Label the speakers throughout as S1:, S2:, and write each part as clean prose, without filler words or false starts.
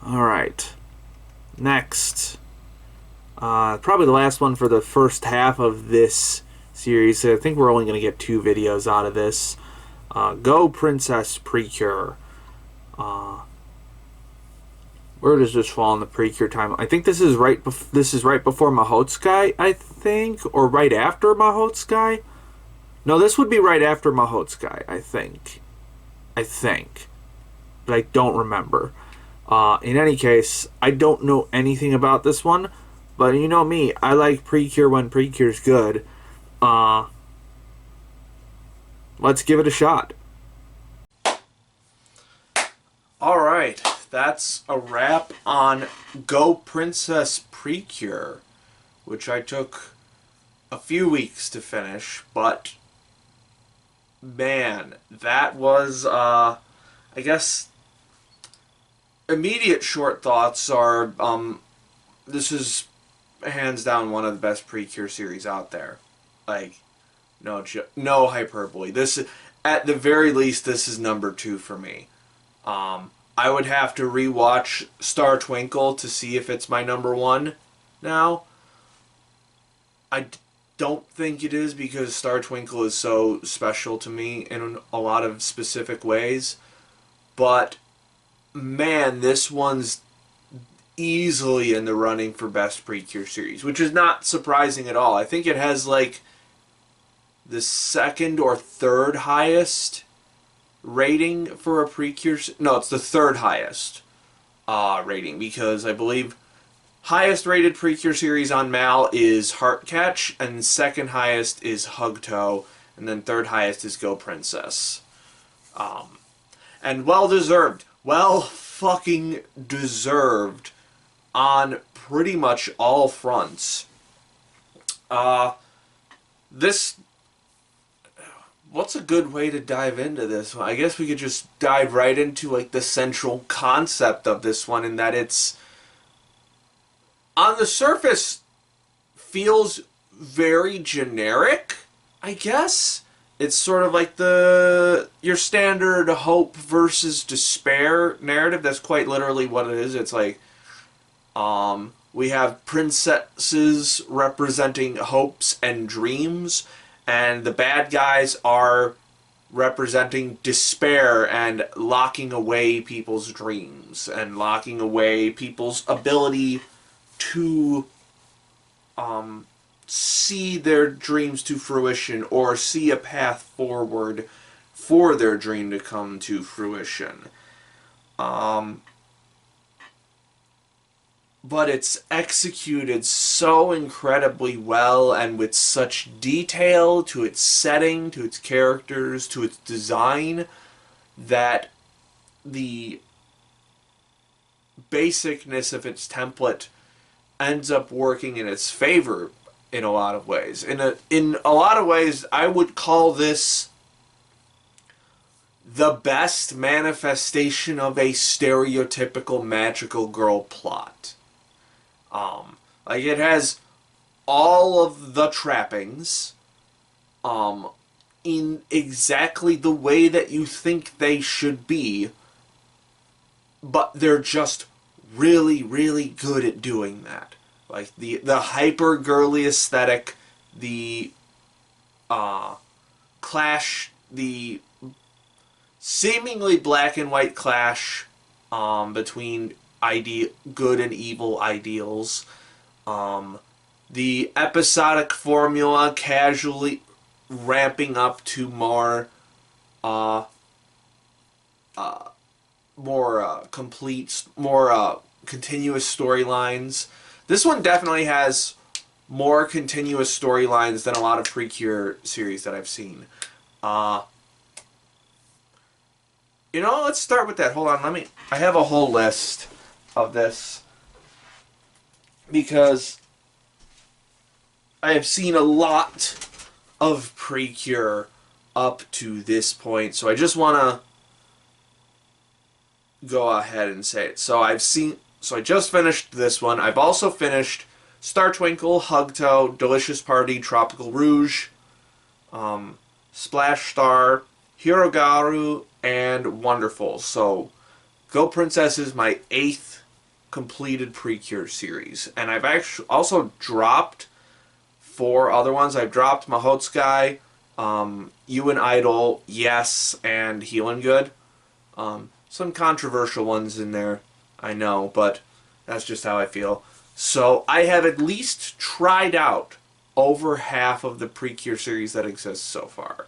S1: Alright. Next. Probably the last one for the first half of this series. I think we're only going to get 2 videos out of this. Go Princess Precure. Where does this fall in the Precure time? I think this is right before Mahotsukai, I think, or right after Mahotsukai. No, this would be right after Mahotsukai, I think. But I don't remember. In any case, I don't know anything about this one, but you know me, I like Precure when Precure's good. Let's give it a shot. Alright, that's a wrap on Go Princess Precure, which I took a few weeks to finish, but man, that was, I guess, immediate short thoughts are, this is hands down one of the best Precure series out there. Like, no hyperbole. This, at the very least, this is number 2 for me. I would have to rewatch Star Twinkle to see if it's my number 1 now. I don't think it is because Star Twinkle is so special to me in a lot of specific ways. But, man, this one's easily in the running for best Precure series, which is not surprising at all. I think it has, like, the 2nd or 3rd highest rating for a Precure... No, it's the 3rd highest rating, because I believe highest rated Precure series on Mal is Heartcatch, and 2nd highest is Hugto, and then 3rd highest is Go Princess. And well deserved. Well fucking deserved on pretty much all fronts. What's a good way to dive into this one? I guess we could just dive right into, like, the central concept of this one, in that it's, on the surface, feels very generic, I guess. It's sort of like your standard hope versus despair narrative. That's quite literally what it is. It's like, we have princesses representing hopes and dreams, and the bad guys are representing despair and locking away people's dreams and locking away people's ability to see their dreams to fruition or see a path forward for their dream to come to fruition. But it's executed so incredibly well and with such detail to its setting, to its characters, to its design, that the basicness of its template ends up working in its favor in a lot of ways. In a lot of ways, I would call this the best manifestation of a stereotypical magical girl plot. Like, it has all of the trappings, in exactly the way that you think they should be, but they're just really, really good at doing that. Like, the hyper girly aesthetic, the clash, the seemingly black and white clash between good and evil ideals, the episodic formula casually ramping up to more complete, more continuous storylines. This one definitely has more continuous storylines than a lot of Precure series that I've seen. You know, let's start with that. Hold on, I have a whole list of this, because I have seen a lot of Precure up to this point, so I just want to go ahead and say it. So I just finished this one. I've also finished Star Twinkle, Hugto, Delicious Party, Tropical Rouge, Splash Star, Hirogaru, and Wonderful. So Go Princess is my 8th completed Precure series, and I've actually also dropped 4 other ones. I've dropped Mahotsukai, You and Idol, Yes, and Healing Good. Some controversial ones in there, I know, but that's just how I feel. So I have at least tried out over half of the Precure series that exists so far.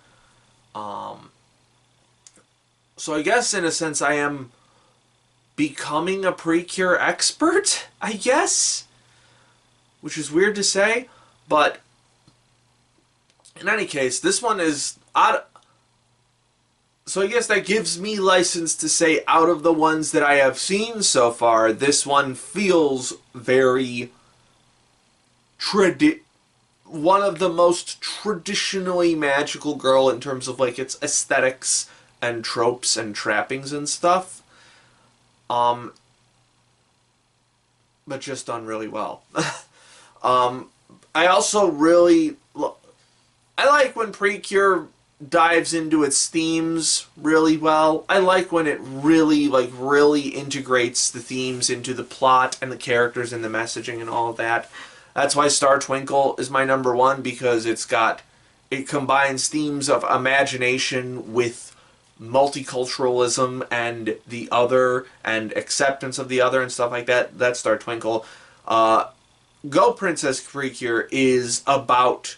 S1: So I guess in a sense I am becoming a Precure expert, I guess, which is weird to say, but in any case, this one is odd. So I guess that gives me license to say, out of the ones that I have seen so far, this one feels very one of the most traditionally magical girl in terms of like its aesthetics and tropes and trappings and stuff. But just done really well. I also really I like when Precure dives into its themes really well. I like when it really integrates the themes into the plot and the characters and the messaging and all of that. That's why Star Twinkle is my number one, because it combines themes of imagination with multiculturalism and the other and acceptance of the other and stuff like that. That's Star Twinkle. Go Princess Precure is about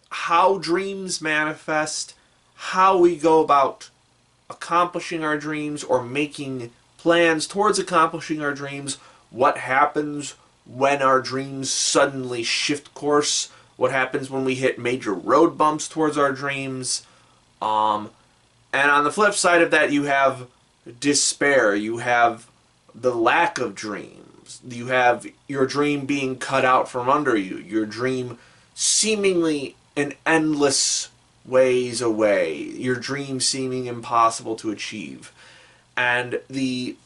S1: how dreams manifest, how we go about accomplishing our dreams or making plans towards accomplishing our dreams, what happens when our dreams suddenly shift course, what happens when we hit major road bumps towards our dreams. And on the flip side of that, you have despair, you have the lack of dreams, you have your dream being cut out from under you, your dream seemingly in endless ways away, your dream seeming impossible to achieve. And the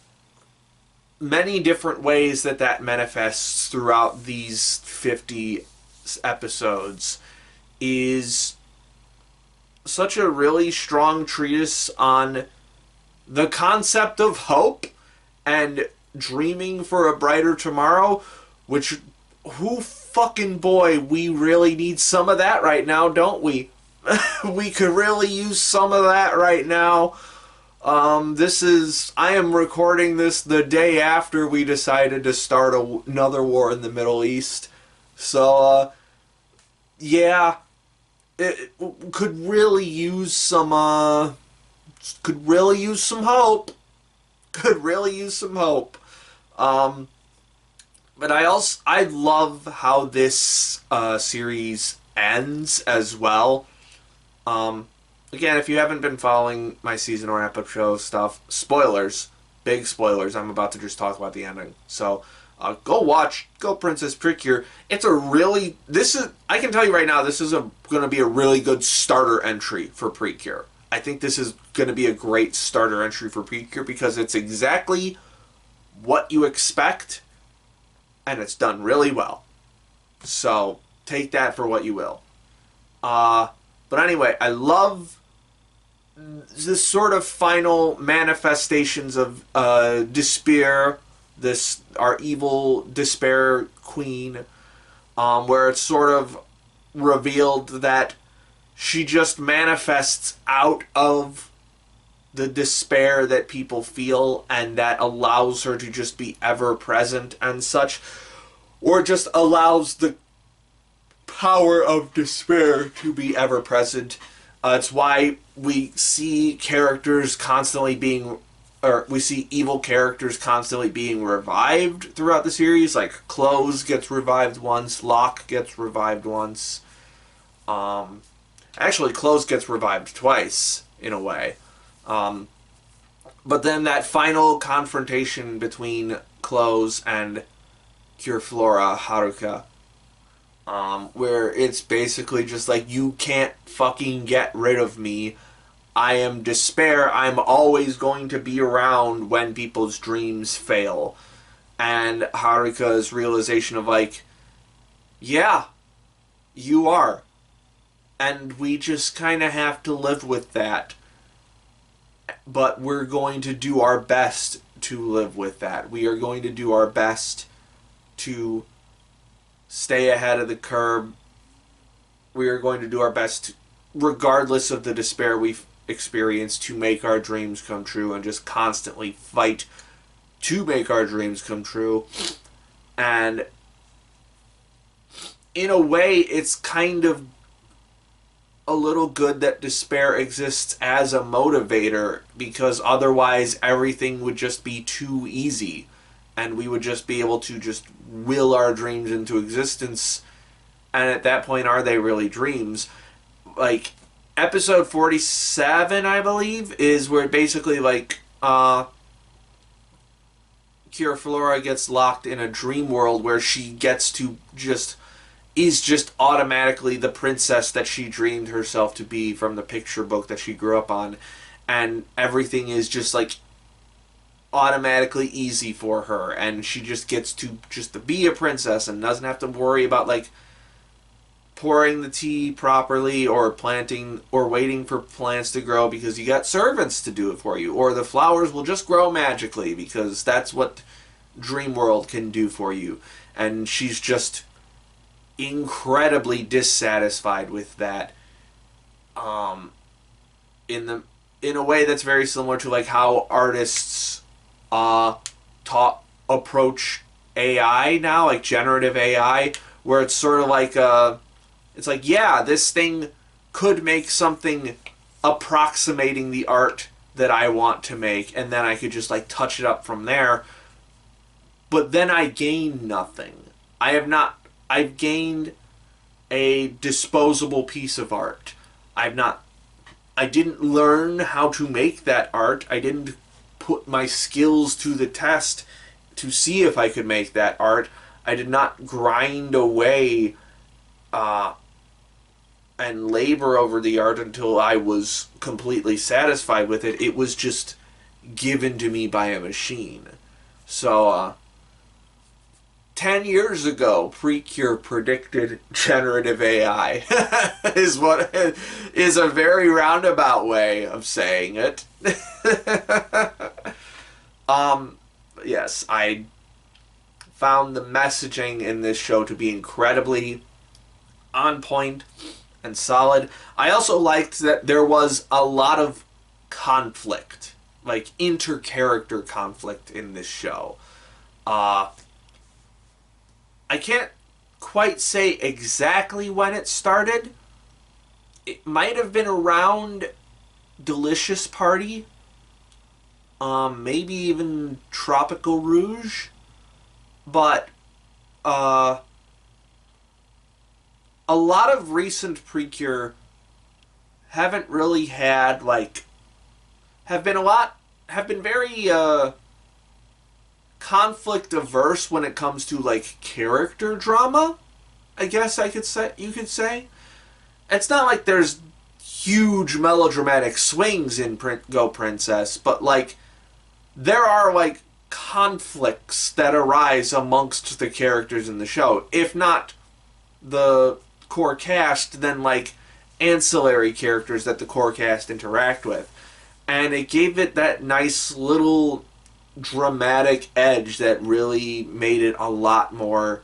S1: many different ways that that manifests throughout these 50 episodes is such a really strong treatise on the concept of hope and dreaming for a brighter tomorrow, which, who fucking boy, we really need some of that right now, don't we? We could really use some of that right now. I am recording this the day after we decided to start another war in the Middle East. So, yeah, it could really use some hope. Could really use some hope. But I love how this series ends as well. Again, if you haven't been following my season or episode stuff, spoilers, big spoilers. I'm about to just talk about the ending. So go watch Go Princess Precure. I can tell you right now, this is going to be a really good starter entry for Precure. I think this is going to be a great starter entry for Precure because it's exactly what you expect, and it's done really well. So take that for what you will. But anyway, I love this sort of final manifestations of despair, our evil despair queen, where it's sort of revealed that she just manifests out of the despair that people feel, and that allows her to just be ever present and such, or just allows the power of despair to be ever present. It's why we see characters constantly we see evil characters constantly being revived throughout the series. Like Close gets revived once, Locke gets revived once. Actually, Close gets revived twice, in a way. But then that final confrontation between Close and Cure Flora Haruka, where it's basically just like, you can't fucking get rid of me. I am despair. I'm always going to be around when people's dreams fail. And Haruka's realization of like, yeah, you are. And we just kind of have to live with that. But we're going to do our best to live with that. We are going to do our best to stay ahead of the curve. We are going to do our best, regardless of the despair we've experienced, to make our dreams come true and just constantly fight to make our dreams come true. And in a way, it's kind of a little good that despair exists as a motivator, because otherwise everything would just be too easy and we would just be able to just will our dreams into existence. And at that point, are they really dreams? Like, episode 47, I believe, is where basically, like, Cure Flora gets locked in a dream world where she gets to is just automatically the princess that she dreamed herself to be from the picture book that she grew up on. And everything is just, like, automatically easy for her. And she just gets to be a princess and doesn't have to worry about, like, pouring the tea properly or planting or waiting for plants to grow because you got servants to do it for you. Or the flowers will just grow magically because that's what Dream World can do for you. And she's just incredibly dissatisfied with that, in a way that's very similar to, like, how artists approach AI now, like generative AI, where it's sort of like it's like, yeah, this thing could make something approximating the art that I want to make, and then I could just, like, touch it up from there. But then I gain nothing. I've gained a disposable piece of art. I didn't learn how to make that art. I didn't put my skills to the test to see if I could make that art. I did not grind away and labor over the art until I was completely satisfied with it. It was just given to me by a machine. So, 10 years ago, Precure predicted generative AI is a very roundabout way of saying it. Yes, I found the messaging in this show to be incredibly on point and solid. I also liked that there was a lot of conflict, like inter-character conflict in this show. I can't quite say exactly when it started. It might have been around Delicious Party. Maybe even Tropical Rouge. But, a lot of recent Precure haven't really had, like, have been very, conflict averse when it comes to, like, character drama, I guess you could say. It's not like there's huge melodramatic swings in Go Princess, but, like, there are, like, conflicts that arise amongst the characters in the show. If not the core cast, then, like, ancillary characters that the core cast interact with. And it gave it that nice little dramatic edge that really made it a lot more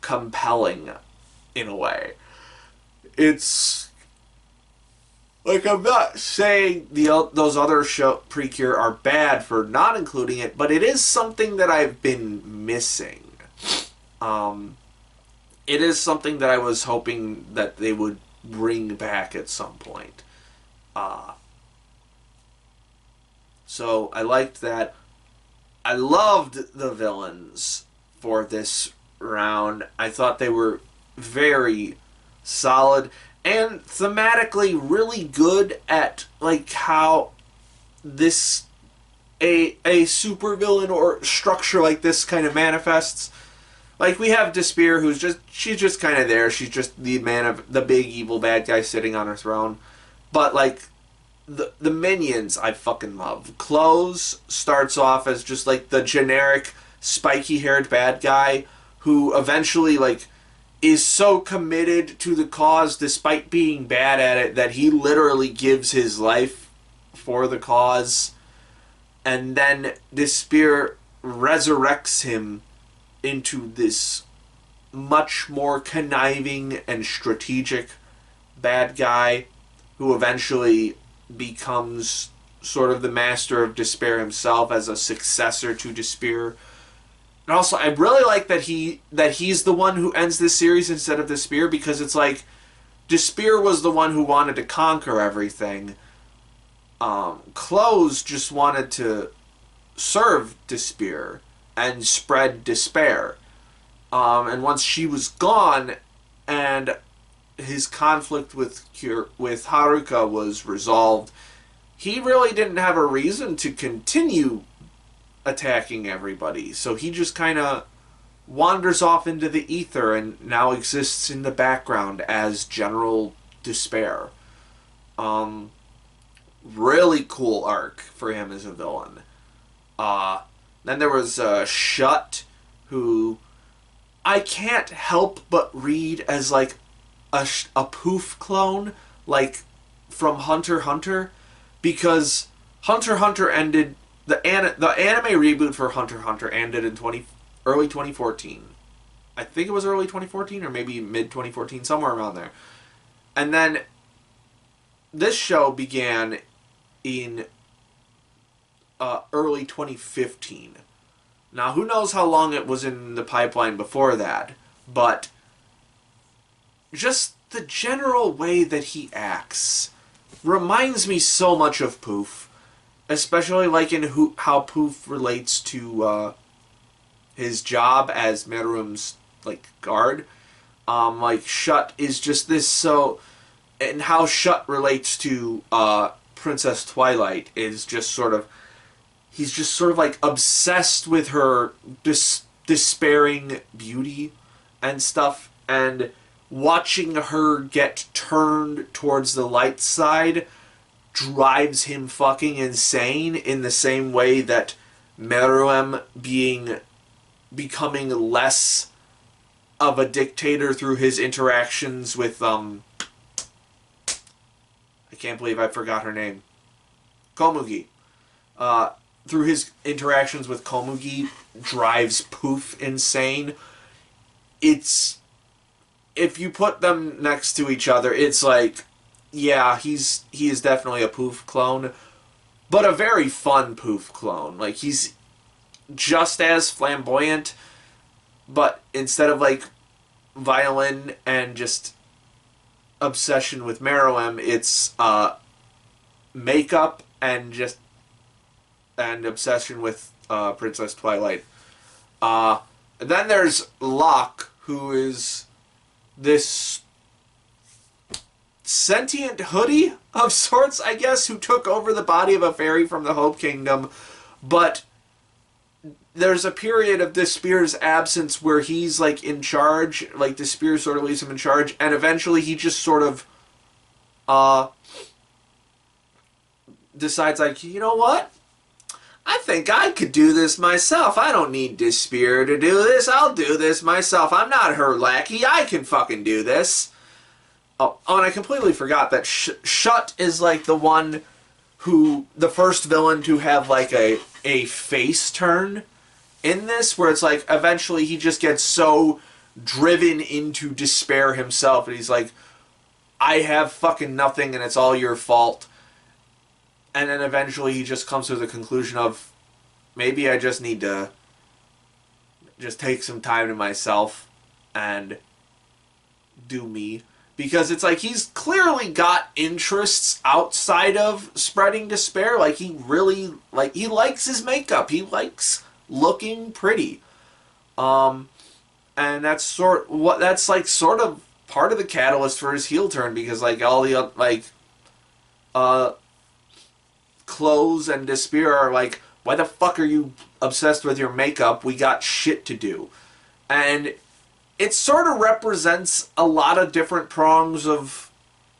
S1: compelling in a way. It's like, I'm not saying those other Precure are bad for not including it, but it is something that I've been missing. It is something that I was hoping that they would bring back at some point. So I liked that. I loved the villains for this round. I thought they were very solid and thematically really good at, like, how this a supervillain or structure like this kind of manifests. Like, we have Despair, she's just kind of there. She's just the big evil bad guy sitting on her throne. But, like, the minions I fucking love. Close starts off as just, like, the generic spiky-haired bad guy who eventually, like, is so committed to the cause despite being bad at it that he literally gives his life for the cause. and then Despair resurrects him into this much more conniving and strategic bad guy who eventually becomes sort of the master of Despair himself as a successor to Despair. And also, I really like that he's the one who ends this series instead of Despair, because it's like Despair was the one who wanted to conquer everything. Close just wanted to serve Despair and spread despair. And once she was gone, and his conflict with Haruka was resolved, he really didn't have a reason to continue attacking everybody. So he just kind of wanders off into the ether and now exists in the background as General Despair. Really cool arc for him as a villain. Then there was Shut, who I can't help but read as like a poof clone, like from Hunter x Hunter, because Hunter x Hunter ended the anime reboot for Hunter x Hunter ended in early 2014. I think it was early 2014 or maybe mid 2014, somewhere around there. And then this show began in early 2015. Now, who knows how long it was in the pipeline before that, but just the general way that he acts reminds me so much of Poof, especially like in how Poof relates to his job as Meruem's like guard. Like Shut is just this and how Shut relates to Princess Twilight is just sort of, he's just sort of like obsessed with her despairing beauty and stuff, and watching her get turned towards the light side drives him fucking insane, in the same way that Meruem becoming less of a dictator through his interactions with I can't believe I forgot her name. Komugi. Through his interactions with Komugi drives Poof insane. It's, if you put them next to each other, it's like, yeah, he is definitely a Poof clone, but a very fun Poof clone. Like, he's just as flamboyant, but instead of like violin and just obsession with Meruem, it's makeup and obsession with Princess Twilight. Then there's Locke, who is this sentient hoodie of sorts, I guess, who took over the body of a fairy from the Hope Kingdom, but there's a period of Despair's absence where he's like in charge, like Despair sort of leaves him in charge, and eventually he just sort of decides, like, you know what? I think I could do this myself. I don't need Despair to do this. I'll do this myself. I'm not her lackey. I can fucking do this. Oh, and I completely forgot that Shut is like the one who, the first villain to have like a face turn in this, where it's like eventually he just gets so driven into despair himself, and he's like, I have fucking nothing and it's all your fault. And then eventually he just comes to the conclusion of, maybe I just need to just take some time to myself and do me. Because it's like he's clearly got interests outside of spreading despair. Like, he really, like, he likes his makeup. He likes looking pretty. And that's sort of part of the catalyst for his heel turn, because like all the Clothes and Despair are like, why the fuck are you obsessed with your makeup? We got shit to do. And it sort of represents a lot of different prongs of,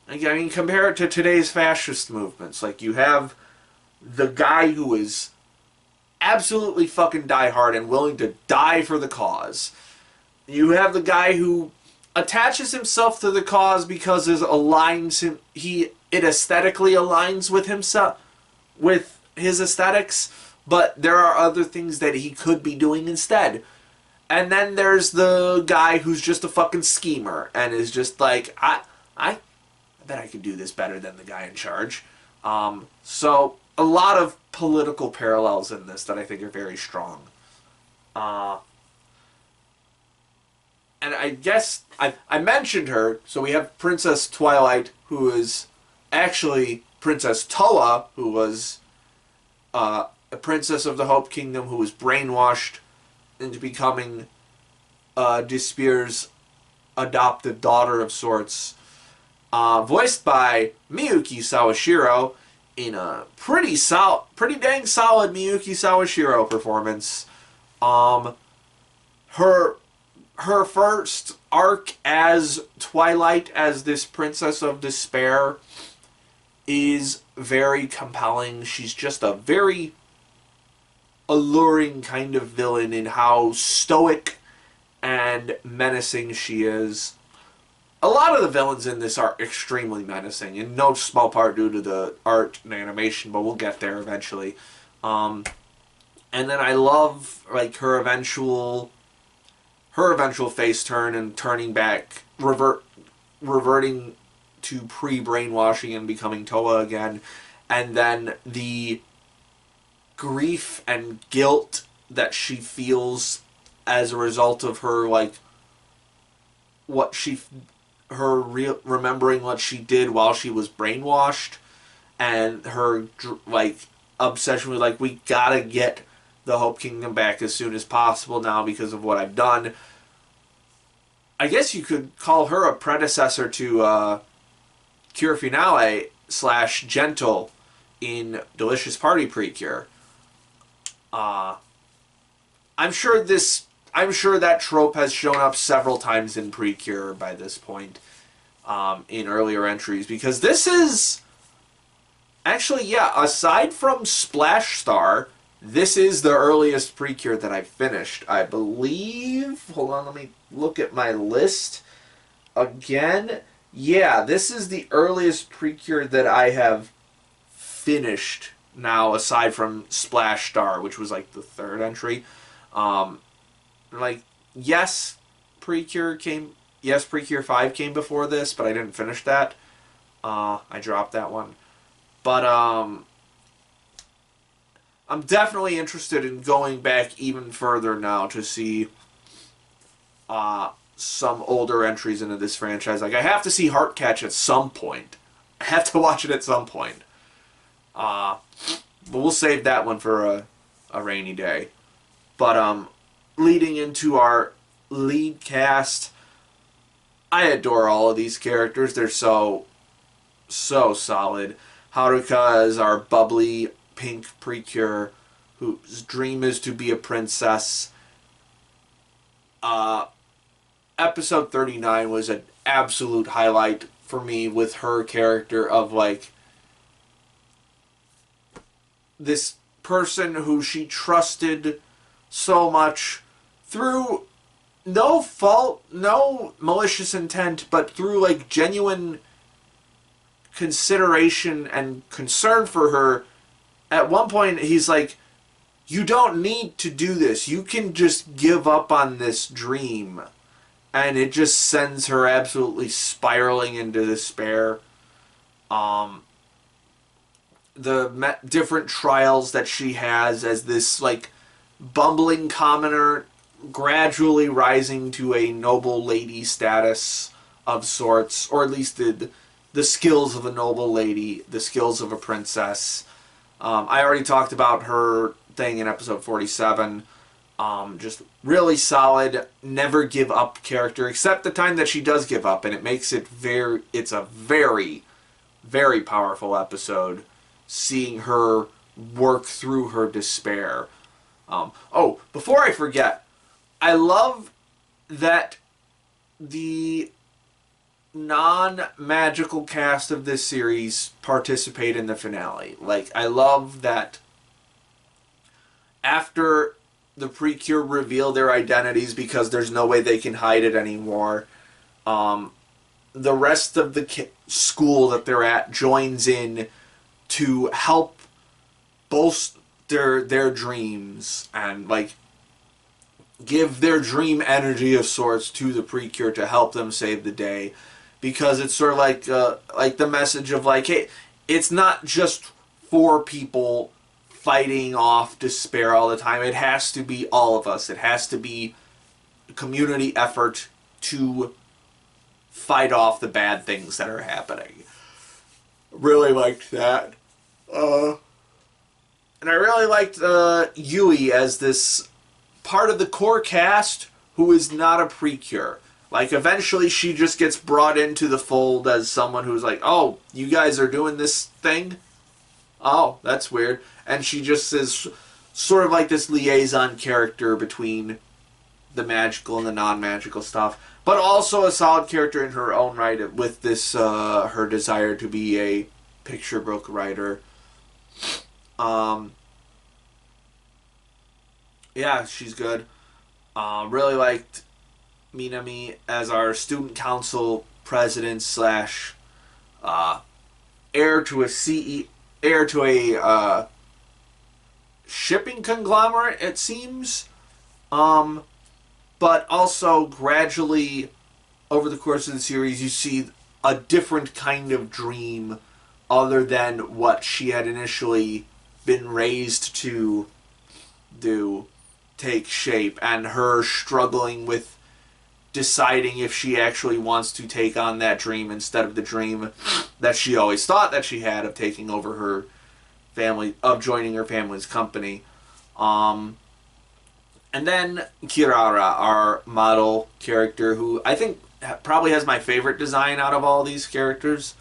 S1: I mean, compare it to today's fascist movements. Like, you have the guy who is absolutely fucking diehard and willing to die for the cause. You have the guy who attaches himself to the cause because it aesthetically aligns with himself, with his aesthetics, but there are other things that he could be doing instead. And then there's the guy who's just a fucking schemer and is just like, I bet I could do this better than the guy in charge. So a lot of political parallels in this that I think are very strong. Uh, and I guess I mentioned her, so we have Princess Twilight, who is actually Princess Toa, who was a princess of the Hope Kingdom who was brainwashed into becoming Despier's adopted daughter of sorts, voiced by Miyuki Sawashiro in a pretty dang solid Miyuki Sawashiro performance. Her first arc as Twilight, as this Princess of Despair, is very compelling. She's just a very alluring kind of villain in how stoic and menacing she is. A lot of the villains in this are extremely menacing, in no small part due to the art and animation, but we'll get there eventually. And then I love like her eventual face turn and turning back, reverting to pre-brainwashing and becoming Toa again, and then the grief and guilt that she feels as a result of her remembering what she did while she was brainwashed, and her obsession with we gotta get the Hope Kingdom back as soon as possible now because of what I've done. I guess you could call her a predecessor to Cure Finale / Gentle in Delicious Party Precure. I'm sure that trope has shown up several times in Precure by this point, in earlier entries, because this is actually, yeah, aside from Splash Star, this is the earliest Precure that I've finished, I believe. Hold on, let me look at my list again. Yeah, this is the earliest Precure that I have finished now, aside from Splash Star, which was like the third entry. Yes, Precure 5 came before this, but I didn't finish that. I dropped that one. But I'm definitely interested in going back even further now to see some older entries into this franchise. I have to see Heartcatch at some point. I have to watch it at some point. But we'll save that one for a rainy day. But leading into our lead cast, I adore all of these characters. They're so solid. Haruka is our bubbly pink Precure whose dream is to be a princess. Episode 39 was an absolute highlight for me, with her character of this person who she trusted so much through no fault, no malicious intent, but through genuine consideration and concern for her. At one point, he's like, you don't need to do this. You can just give up on this dream. And it just sends her absolutely spiraling into despair. The different trials that she has as this bumbling commoner, gradually rising to a noble lady status of sorts, or at least the skills of a noble lady, the skills of a princess. I already talked about her thing in episode 47. Just really solid, never give up character, except the time that she does give up, and it makes it it's a very, very powerful episode, seeing her work through her despair. Before I forget, I love that the non-magical cast of this series participate in the finale. I love that after the Precure reveal their identities, because there's no way they can hide it anymore, the rest of the school that they're at joins in to help their dreams and like give their dream energy of sorts to the Precure to help them save the day, because it's sort of like the message of like, hey, it's not just for people fighting off despair all the time. It has to be all of us. It has to be a community effort to fight off the bad things that are happening. Really liked that. And I really liked Yui as this part of the core cast who is not a Precure. Like, eventually she just gets brought into the fold as someone who's like, oh, you guys are doing this thing? Oh, that's weird. And she just is sort of like this liaison character between the magical and the non-magical stuff. But also a solid character in her own right with this, her desire to be a picture book writer. Yeah, she's good. Really liked Minami as our student council president slash heir to a shipping conglomerate, it seems. But also gradually over the course of the series you see a different kind of dream other than what she had initially been raised to do take shape, and her struggling with deciding if she actually wants to take on that dream instead of the dream that she always thought that she had of taking over her family, of joining her family's company. And then Kirara, our model character, who I think probably has my favorite design out of all these characters.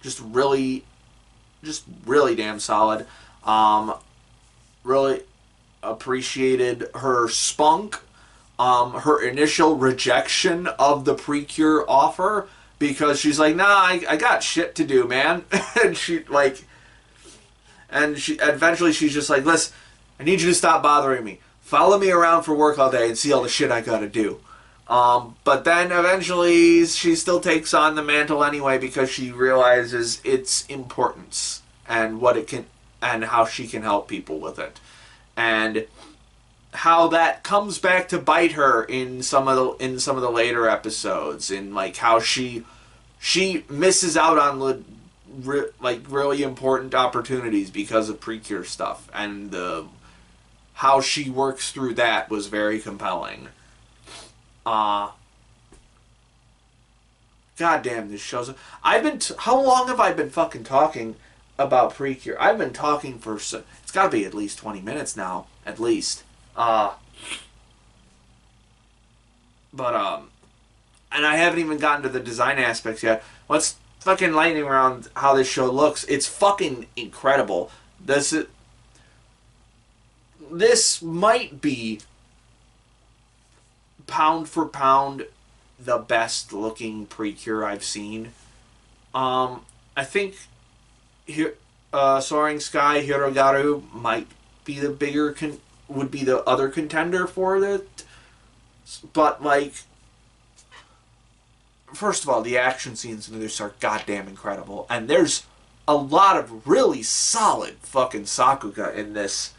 S1: Just really damn solid. Really appreciated her spunk, her initial rejection of the Precure offer, because she's like, nah, I got shit to do, man. and she eventually she's just like, listen, I need you to stop bothering me. Follow me around for work all day and see all the shit I gotta do. But then eventually she still takes on the mantle anyway, because she realizes its importance and what it can, and how she can help people with it. And how that comes back to bite her in some of the later episodes, in like how she misses out on really important opportunities because of Precure stuff, and how she works through that was very compelling. God damn, this show's. How long have I been fucking talking about Precure? I've been talking for. It's got to be at least 20 minutes now, at least. And I haven't even gotten to the design aspects yet. Let's fucking lightning around how this show looks. It's fucking incredible. This might be pound for pound the best looking Precure I've seen. I think Soaring Sky Hirogaru might be would be the other contender for it. But like, first of all, the action scenes in this are goddamn incredible, and there's a lot of really solid fucking Sakuga in this.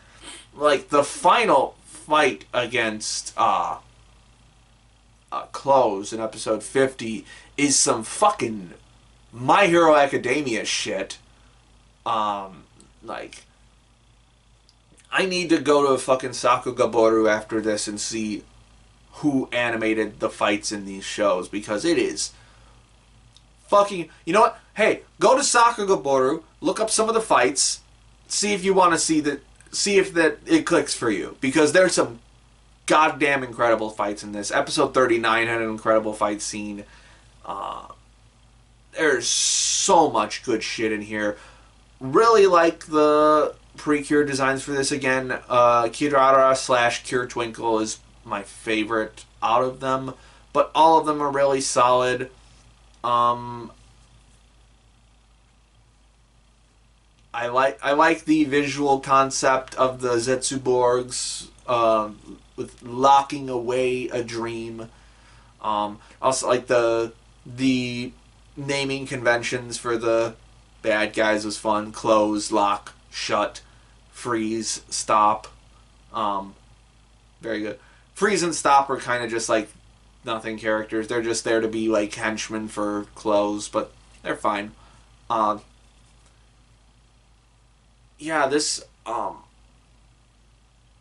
S1: Like the final fight against Close in episode 50 is some fucking My Hero Academia shit. Like, I need to go to a fucking Sakugaboru after this and see who animated the fights in these shows, because it is fucking. You know what? Hey, go to Sakugaboru, look up some of the fights, see if you want to see if that it clicks for you, because there's some goddamn incredible fights in this. Episode 39 had an incredible fight scene. There's so much good shit in here. Really like the Precure designs for this again. Kirara / Cure Twinkle is my favorite out of them, but all of them are really solid. I like the visual concept of the Zetsuborgs, with locking away a dream. Also like the naming conventions for the bad guys was fun. Close, lock, shut. freeze, stop. Very good. Freeze and stop are kind of just like nothing characters. They're just there to be like henchmen for clothes, but they're fine. Um, yeah, this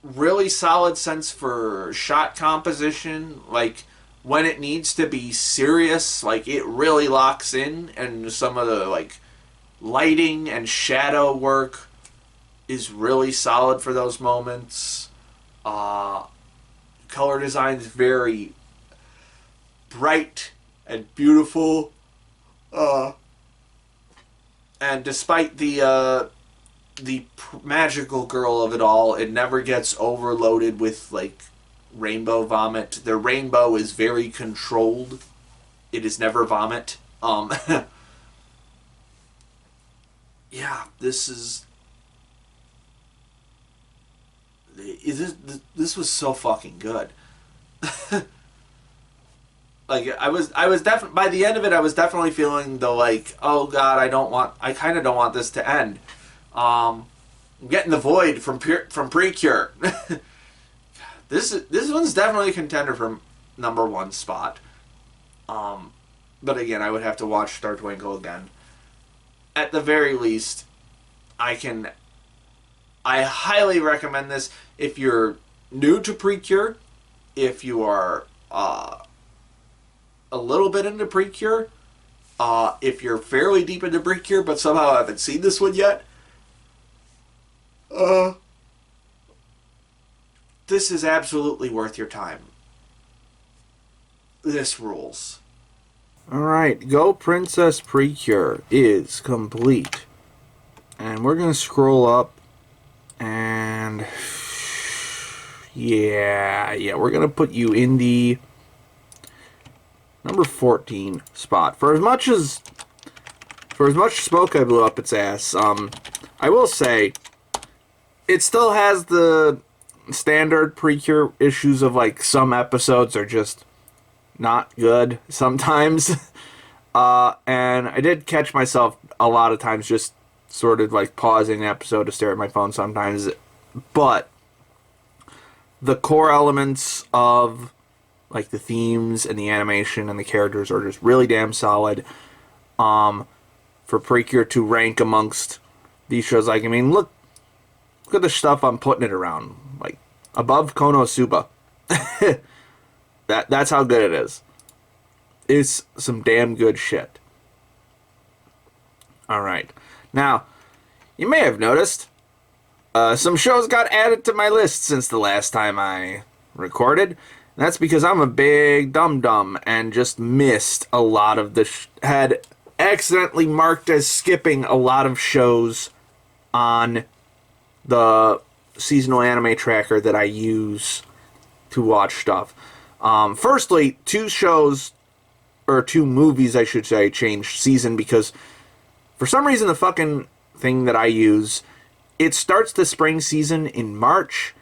S1: really solid sense for shot composition. Like when it needs to be serious, like it really locks in, and some of the like lighting and shadow work is really solid for those moments. Uh, Color design is very bright and beautiful. And despite the magical girl of it all, it never gets overloaded with like rainbow vomit. The rainbow is very controlled. It is never vomit. Yeah, this was so fucking good. Like I was definitely by the end of it, I was definitely feeling the like, oh god, I kind of don't want this to end. I'm getting the void from Precure. This one's definitely a contender for number one spot. But again, I would have to watch Star Twinkle again. At the very least, I highly recommend this if you're new to Precure, if you are a little bit into Precure, if you're fairly deep into Precure but somehow haven't seen this one yet. This is absolutely worth your time. This rules. Alright, Go Princess Precure is complete. And we're going to scroll up and yeah, we're going to put you in the number 14 spot. For as much smoke I blew up its ass, I will say it still has the standard Precure issues of like some episodes are just not good sometimes. And I did catch myself a lot of times just sort of like pausing the episode to stare at my phone sometimes. But the core elements of like the themes and the animation and the characters are just really damn solid. For Precure to rank amongst these shows, like, I mean, look at the stuff I'm putting it around, like above Konosuba. That's how good it is. It's some damn good shit. Alright. Now, you may have noticed some shows got added to my list since the last time I recorded. And that's because I'm a big dum-dum and just missed a lot of the... had accidentally marked as skipping a lot of shows on the seasonal anime tracker that I use to watch stuff. Firstly, two movies, I should say, changed season because for some reason the fucking thing that I use, it starts the spring season in March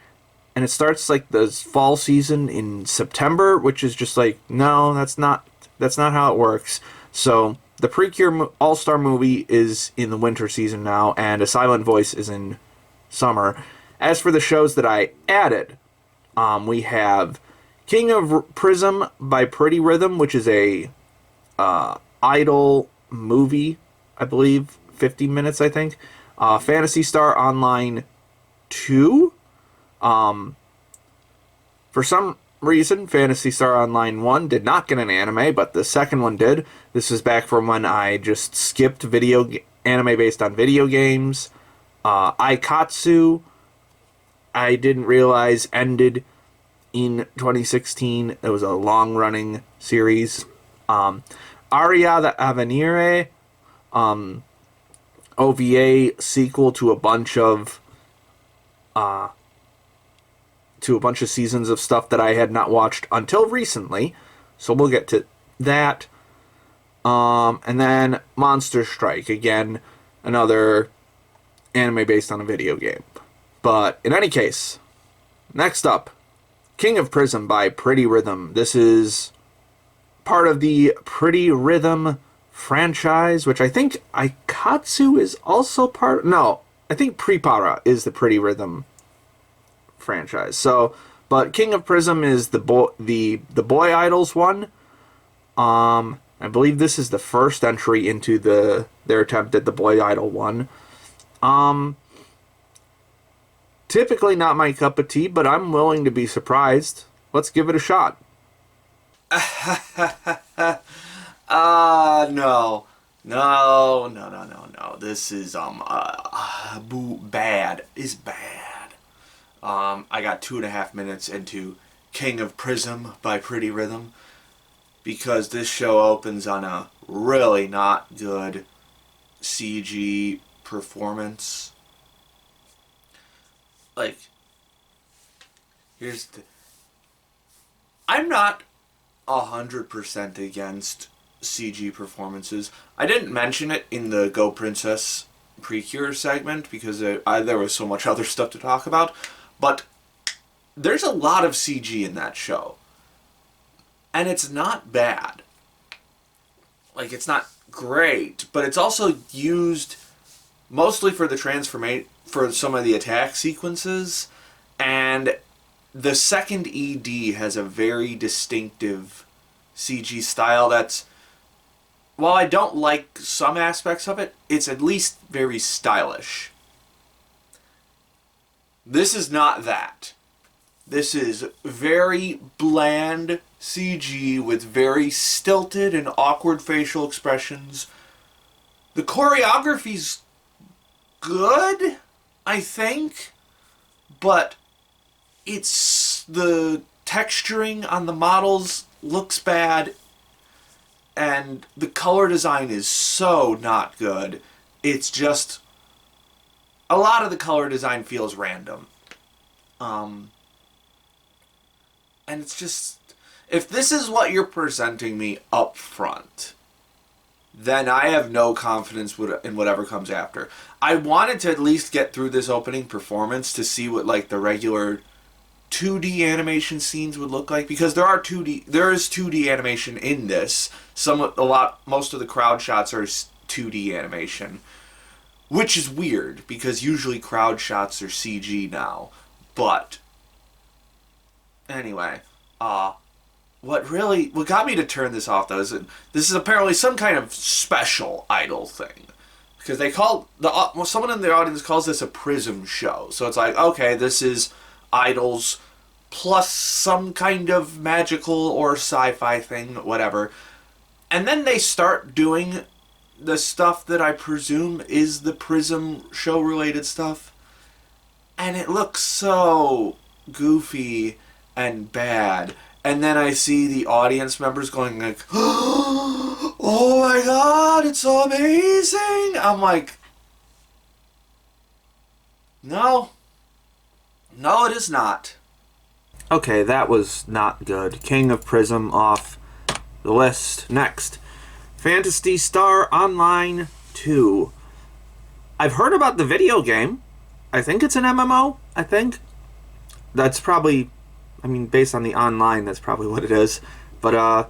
S1: and it starts like the fall season in September, which is just like, no, that's not how it works. So the Precure All-Star movie is in the winter season now, and A Silent Voice is in summer. As for the shows that I added, we have King of Prism by Pretty Rhythm, which is a idol movie, I believe, 50 minutes, I think. Phantasy Star Online 2. For some reason, Phantasy Star Online 1 did not get an anime, but the second one did. This is back from when I just skipped anime based on video games. Aikatsu, I didn't realize ended in 2016. It was a long-running series. Aria the Avenire, OVA sequel to a bunch of seasons of stuff that I had not watched until recently. So we'll get to that. And then Monster Strike, again, another anime based on a video game. But in any case, next up, King of Prism by Pretty Rhythm. This is part of the Pretty Rhythm franchise, which I think Aikatsu is also part... No,
S2: I think Prepara is the Pretty Rhythm franchise. So, but King of Prism is the Boy Idols one. I believe this is the first entry into their attempt at the Boy Idol one. Typically not my cup of tea, but I'm willing to be surprised. Let's give it a shot.
S1: No. No. This is, bad. Is bad. I got 2.5 minutes into King of Prism by Pretty Rhythm because this show opens on a really not good CG performance. Like, here's the... I'm not 100% against CG performances. I didn't mention it in the Go Princess Precure segment because there was so much other stuff to talk about, but there's a lot of CG in that show. And it's not bad. Like, it's not great, but it's also used mostly for the for some of the attack sequences, and the second ED has a very distinctive CG style that's, while I don't like some aspects of it, it's at least very stylish. This is not that. This is very bland CG with very stilted and awkward facial expressions. The choreography's good, I think, but it's the texturing on the models looks bad, and the color design is so not good. It's just, a lot of the color design feels random. And it's just, if this is what you're presenting me up front, then I have no confidence in whatever comes after. I wanted to at least get through this opening performance to see what like the regular 2D animation scenes would look like, because there is 2D animation in this. Most of the crowd shots are 2D animation, which is weird because usually crowd shots are CG now. But anyway, what got me to turn this off though is that this is apparently some kind of special idol thing, because someone in the audience calls this a Prism show. So it's like, okay, this is idols plus some kind of magical or sci-fi thing, whatever. And then they start doing the stuff that I presume is the Prism show related stuff, and it looks so goofy and bad. And then I see the audience members going like, oh my god, it's so amazing. I'm like, no, it is not.
S2: Okay, that was not good. King of Prism off the list. Next, Phantasy Star Online 2. I've heard about the video game. I think it's an MMO, I think. That's probably, based on the online, that's probably what it is. But,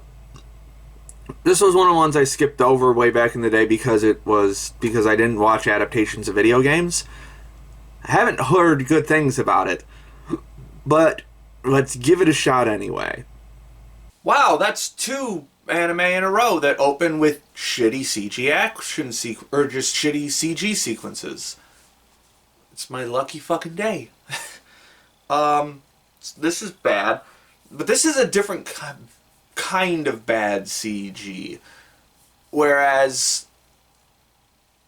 S2: this was one of the ones I skipped over way back in the day because I didn't watch adaptations of video games. I haven't heard good things about it, but let's give it a shot anyway.
S1: Wow, that's 2 anime in a row that open with shitty CG action or just shitty CG sequences. It's my lucky fucking day. This is bad, but this is a different kind of bad CG. Whereas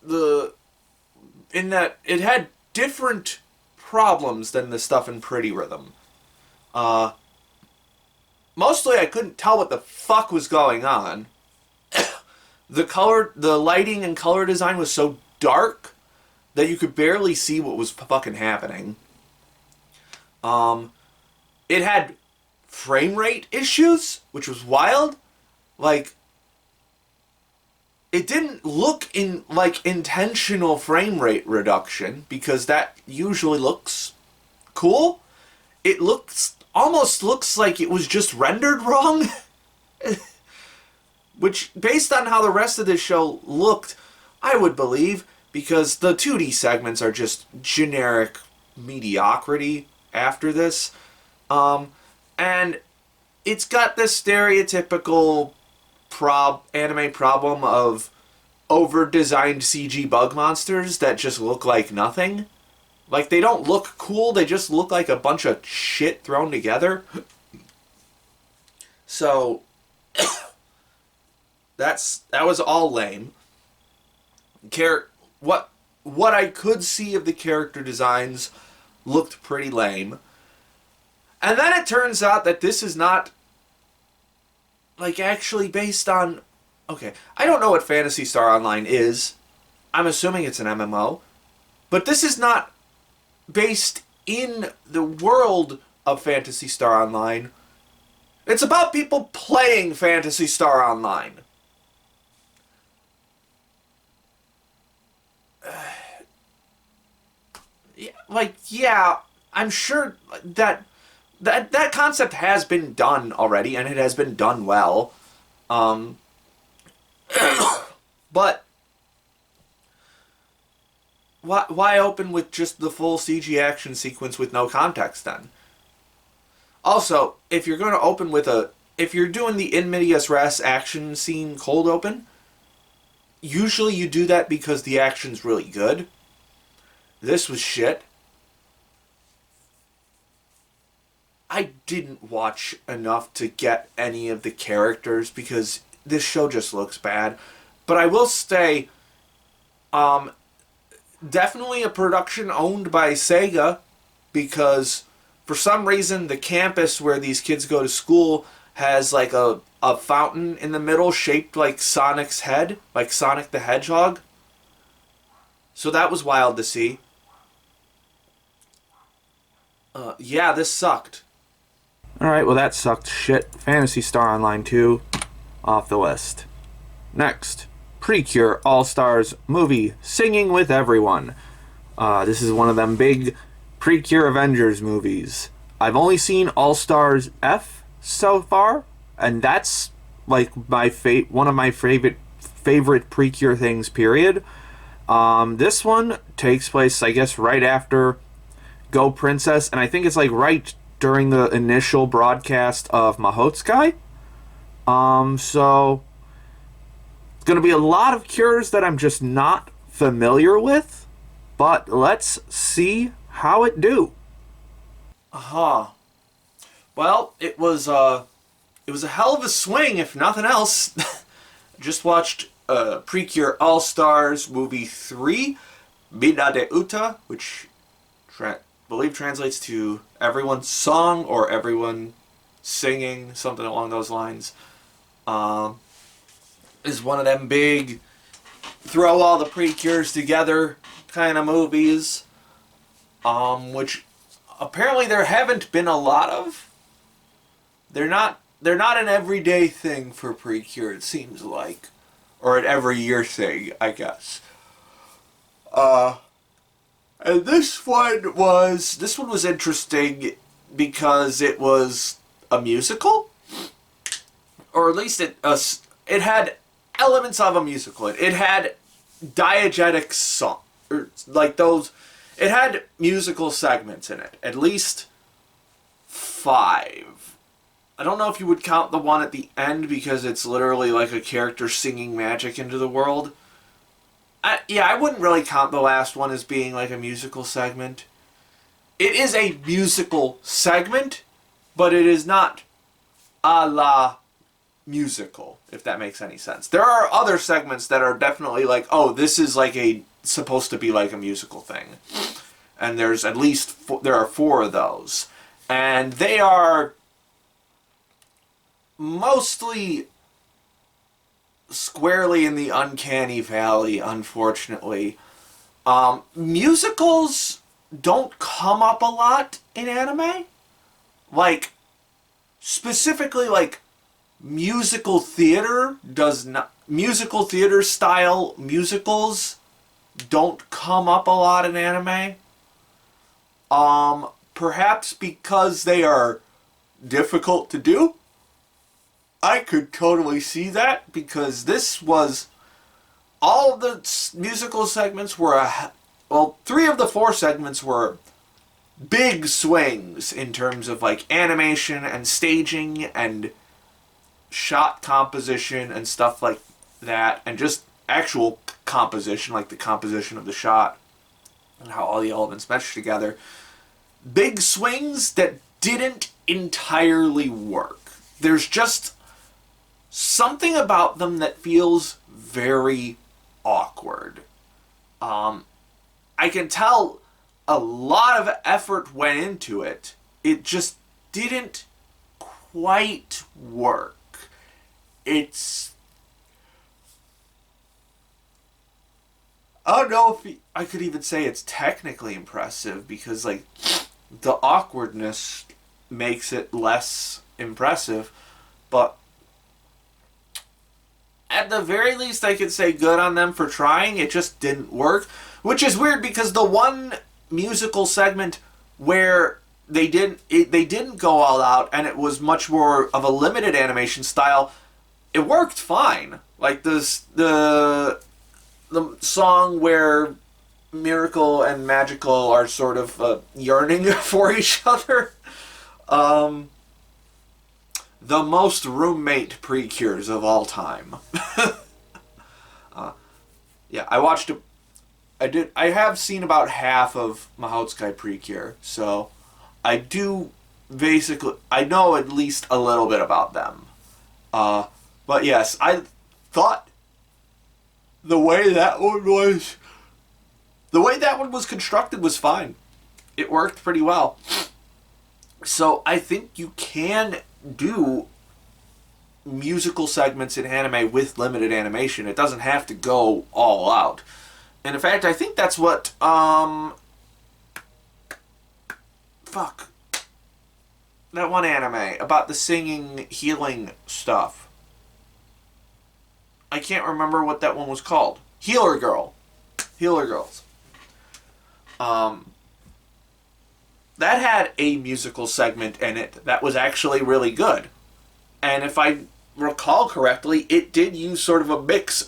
S1: in that it had different problems than the stuff in Pretty Rhythm. Mostly I couldn't tell what the fuck was going on. The lighting and color design was so dark that you could barely see what was fucking happening. It had frame rate issues, which was wild. Like, it didn't look like intentional frame rate reduction, because that usually looks cool. It almost looks like it was just rendered wrong. Which, based on how the rest of this show looked, I would believe. because the 2D segments are just generic mediocrity after this. And it's got this stereotypical anime problem of over-designed CG bug monsters that just look like nothing. Like, they don't look cool, they just look like a bunch of shit thrown together. So, that was all lame. What I could see of the character designs looked pretty lame. And then it turns out that this is not, like, actually based on... Okay, I don't know what Phantasy Star Online is. I'm assuming it's an MMO. But this is not based in the world of Phantasy Star Online. It's about people playing Phantasy Star Online. Yeah, I'm sure that concept has been done already, and it has been done well. But why open with just the full CG action sequence with no context then? Also, if you're going to open with if you're doing the in medias res action scene cold open, usually you do that because the action's really good. This was shit. I didn't watch enough to get any of the characters because this show just looks bad. But I will say, definitely a production owned by Sega, because for some reason the campus where these kids go to school has like a fountain in the middle shaped like Sonic's head, like Sonic the Hedgehog. So that was wild to see. Yeah, this sucked.
S2: Alright, well that sucked shit. Phantasy Star Online 2, off the list. Next, Precure All-Stars movie, Singing with Everyone. This is one of them big Precure Avengers movies. I've only seen All-Stars F so far, and that's like one of my favorite Precure things, period. This one takes place, I guess, right after Go Princess, and I think it's like right during the initial broadcast of Mahotsukai. So it's going to be a lot of cures that I'm just not familiar with, but let's see how it do.
S1: Well, it was a hell of a swing, if nothing else. Just watched Precure All Stars movie 3, Mina de Uta, which I believe translates to everyone's song or everyone singing, something along those lines. Is one of them big throw all the Precures together kind of movies, which apparently there haven't been a lot of. They're not an everyday thing for Precure, it seems like, or an every year thing, I guess. And this one was interesting because it was a musical, or at least it had elements of a musical. It had diegetic song, or like those. It had musical segments in it, at least 5. I don't know if you would count the one at the end because it's literally like a character singing magic into the world. I wouldn't really count the last one as being like a musical segment. It is a musical segment, but it is not a la musical, if that makes any sense. There are other segments that are definitely like, oh, this is like supposed to be like a musical thing. And there's at least there are 4 of those. And they are mostly squarely in the uncanny valley, unfortunately. Musicals don't come up a lot in anime. Like, specifically, like, musical theater style musicals don't come up a lot in anime. Perhaps because they are difficult to do. I could totally see that, because this was all of the musical segments were, well, 3 of the 4 segments were big swings in terms of like animation and staging and shot composition and stuff like that, and just actual composition, like the composition of the shot and how all the elements mesh together. Big swings that didn't entirely work. There's just something about them that feels very awkward. I can tell a lot of effort went into it. It just didn't quite work. I don't know if I could even say it's technically impressive, because like the awkwardness makes it less impressive, but at the very least I could say good on them for trying. It just didn't work, which is weird because the one musical segment where they didn't go all out and it was much more of a limited animation style, it worked fine. Like the song where Miracle and Magical are sort of yearning for each other. The most roommate Precures of all time. Yeah, I watched it. I have seen about half of Mahotsukai Precure, so I do basically, I know at least a little bit about them. But yes, I thought the way that one was constructed was fine. It worked pretty well. So I think you can do musical segments in anime with limited animation. It doesn't have to go all out. And in fact, I think that's what that one anime about the singing healing stuff. I can't remember what that one was called. Healer Girls. That had a musical segment in it that was actually really good. And if I recall correctly, it did use sort of a mix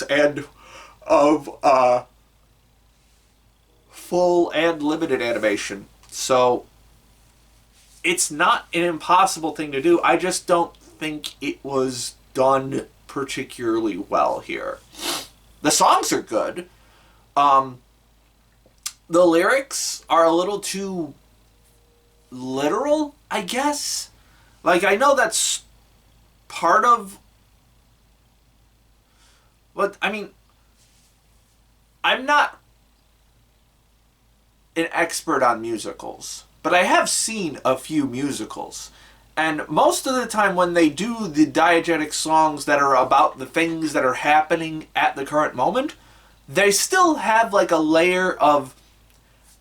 S1: and of full and limited animation. So it's not an impossible thing to do. I just don't think it was done particularly well here. The songs are good. The lyrics are a little too literal, I guess. Like, I know that's part of... But, I mean, I'm not an expert on musicals, but I have seen a few musicals. And most of the time when they do the diegetic songs that are about the things that are happening at the current moment, they still have like a layer of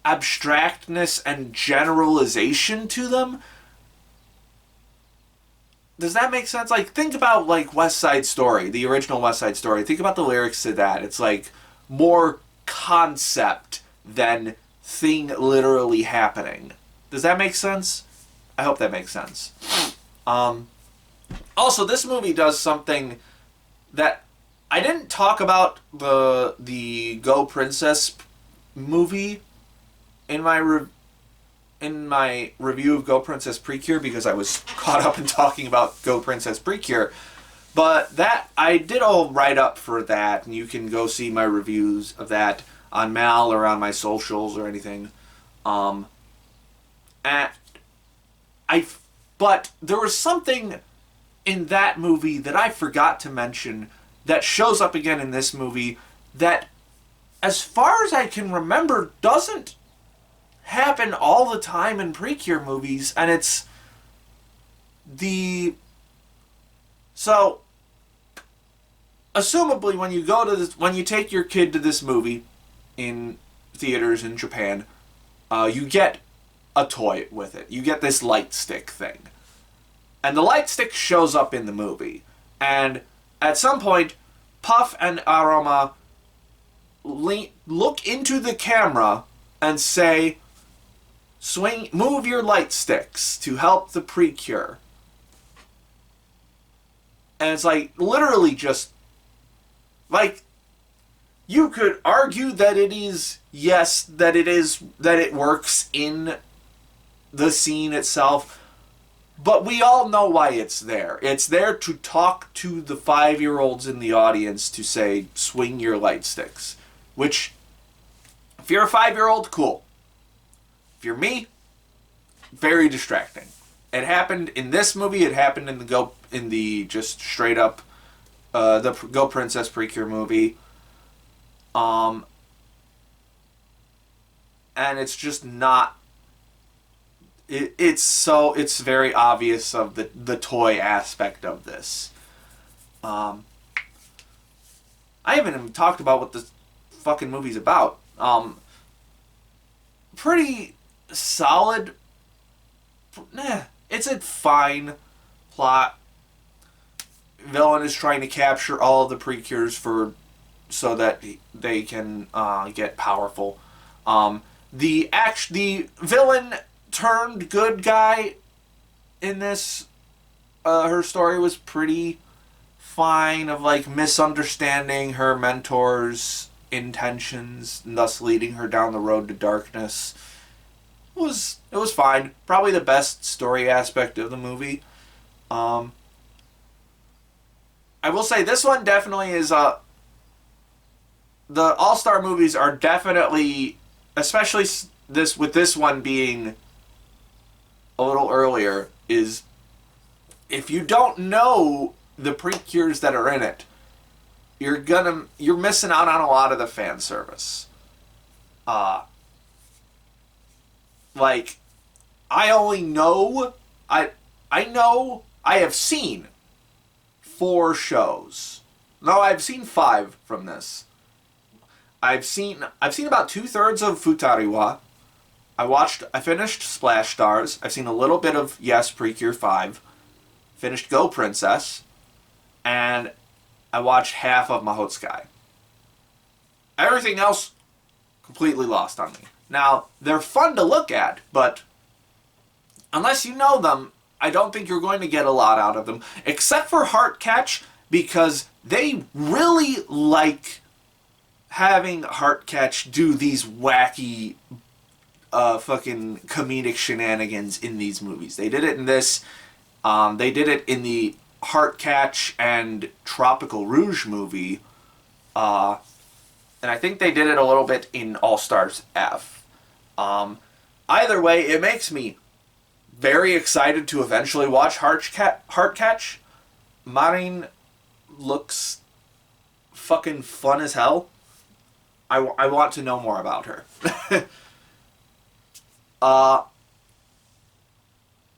S1: abstractness and generalization to them. Does that make sense? Like, think about like West Side Story, the original West Side Story. Think about the lyrics to that. It's like more concept than thing literally happening. Does that make sense? I hope that makes sense. Also, this movie does something that I didn't talk about the Go Princess movie in my review of Go Princess Precure, because I was caught up in talking about Go Princess Precure. But that, I did a write-up for that, and you can go see my reviews of that on Mal or on my socials or anything. But there was something in that movie that I forgot to mention that shows up again in this movie that, as far as I can remember, doesn't happen all the time in Precure movies, and it's so assumably when you take your kid to this movie in theaters in Japan, you get a toy with it. You get this light stick thing. And the light stick shows up in the movie. And at some point, Puff and Aroma look into the camera and say, move your light sticks to help the Precure. And it's like, literally just like, you could argue that it is, yes, that it works in the scene itself, but we all know why it's there. It's there to talk to the 5-year-olds in the audience to say, swing your light sticks. Which, if you're a 5-year-old, cool. If you're me, very distracting. It happened in this movie, it happened in the just straight up, the Go Princess Precure movie. And it's just not, it's very obvious of the toy aspect of this. I haven't even talked about what the fucking movie's about. Pretty solid. It's a fine plot. Villain is trying to capture all of the Precures so that they can get powerful. The villain turned good guy in this, her story was pretty fine, of like misunderstanding her mentor's intentions and thus leading her down the road to darkness. It was fine. Probably the best story aspect of the movie. I will say this one definitely is the All-Star movies are definitely, especially this one being a little earlier, is if you don't know the Precures that are in it, you're missing out on a lot of the fan service. Like, I have seen 4 shows. No, I've seen 5 from this. I've seen about 2/3 of Futariwa. I finished Splash Stars. I've seen a little bit of Yes, Precure 5. Finished Go Princess. And I watched half of Mahotsukai. Everything else completely lost on me. Now, they're fun to look at, but unless you know them, I don't think you're going to get a lot out of them. Except for Heartcatch, because they really like having Heartcatch do these wacky fucking comedic shenanigans in these movies. They did it in this. They did it in the Heartcatch and Tropical Rouge movie. And I think they did it a little bit in All Stars F. Either way, it makes me very excited to eventually watch Heartcatch. Marin looks fucking fun as hell. I want to know more about her.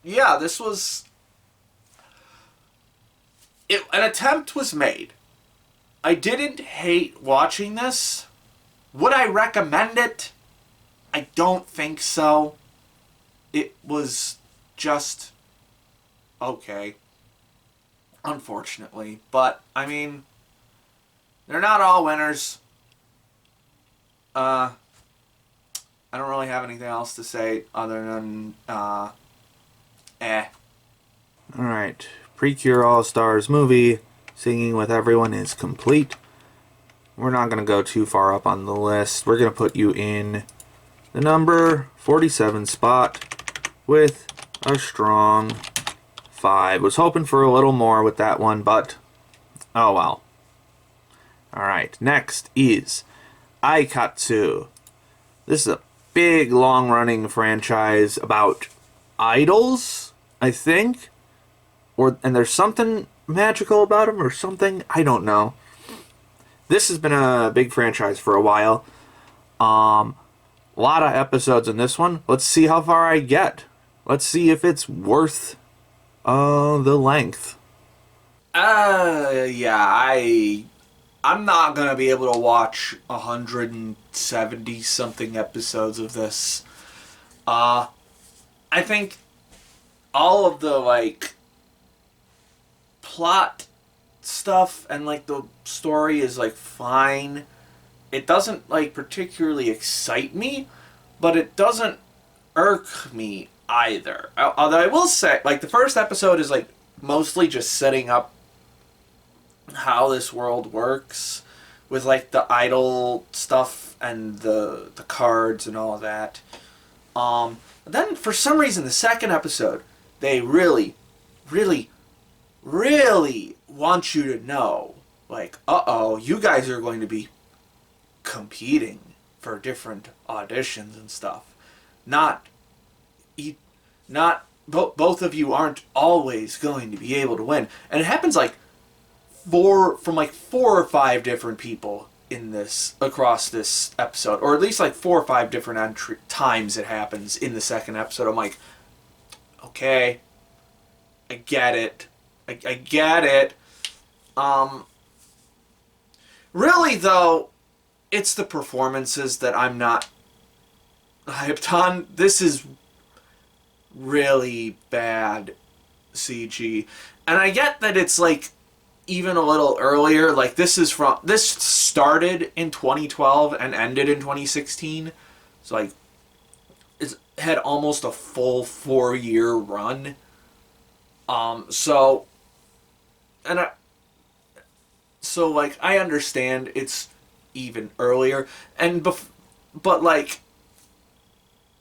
S1: Yeah, this was... an attempt was made. I didn't hate watching this. Would I recommend it? I don't think so. It was just okay. Unfortunately. But, I mean, they're not all winners. I don't really have anything else to say other than,
S2: Alright. Precure All-Stars movie, Singing with Everyone, is complete. We're not going to go too far up on the list. We're going to put you in the number 47 spot with a strong 5. Was hoping for a little more with that one, but oh well. Alright, next is Aikatsu. This is a big, long-running franchise about idols, I think. And there's something magical about them or something. I don't know. This has been a big franchise for a while. A lot of episodes in this one. Let's see how far I get. Let's see if it's worth the length.
S1: Yeah, I'm not gonna be able to watch 170 something episodes of this. I think all of the like plot stuff and like the story is like fine. It doesn't like particularly excite me, but it doesn't irk me either. Although I will say, like, the first episode is like mostly just setting up how this world works. with like the idol stuff and the cards and all of that. Then for some reason the second episode, they really, really, really want you to know, like, you guys are going to be competing for different auditions and stuff. Not both of you aren't always going to be able to win. And it happens like four or five different people in this, across this episode, or at least like 4 or 5 different times it happens in the second episode. I'm like, okay, I get it. I get it. Really though, it's the performances that I'm not hyped on. This is really bad CG. And I get that it's like even a little earlier. Like this started in 2012 and ended in 2016. So like it's had almost a full 4-year run. So like I understand it's even earlier, but like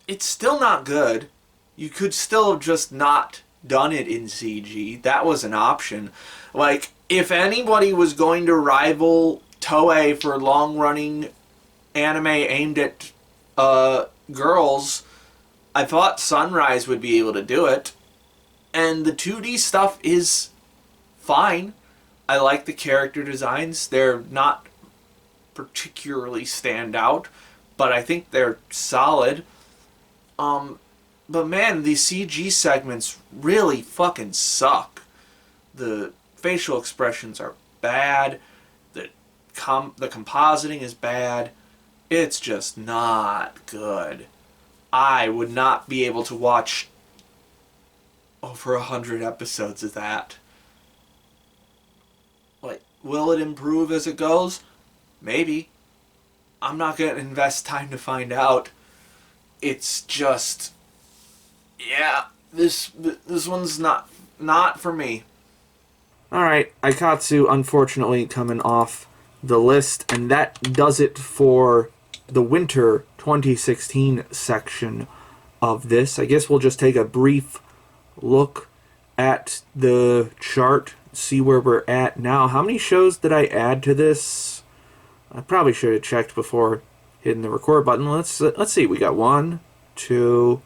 S1: it's still not good. You could still have just not done it in CG. That was an option. Like if anybody was going to rival Toei for long-running anime aimed at girls, I thought Sunrise would be able to do it. And the 2D stuff is fine. I like the character designs. They're not particularly stand out, but I think they're solid. But man, the CG segments really fucking suck. The facial expressions are bad. The compositing is bad. It's just not good. I would not be able to watch over 100 episodes of that. Like, will it improve as it goes? Maybe. I'm not going to invest time to find out. It's just, yeah, this one's not for me.
S2: Alright, Aikatsu unfortunately coming off the list, and that does it for the winter 2016 section of this. I guess we'll just take a brief look at the chart, see where we're at now. How many shows did I add to this? I probably should have checked before hitting the record button. Let's see. We got 1, 2,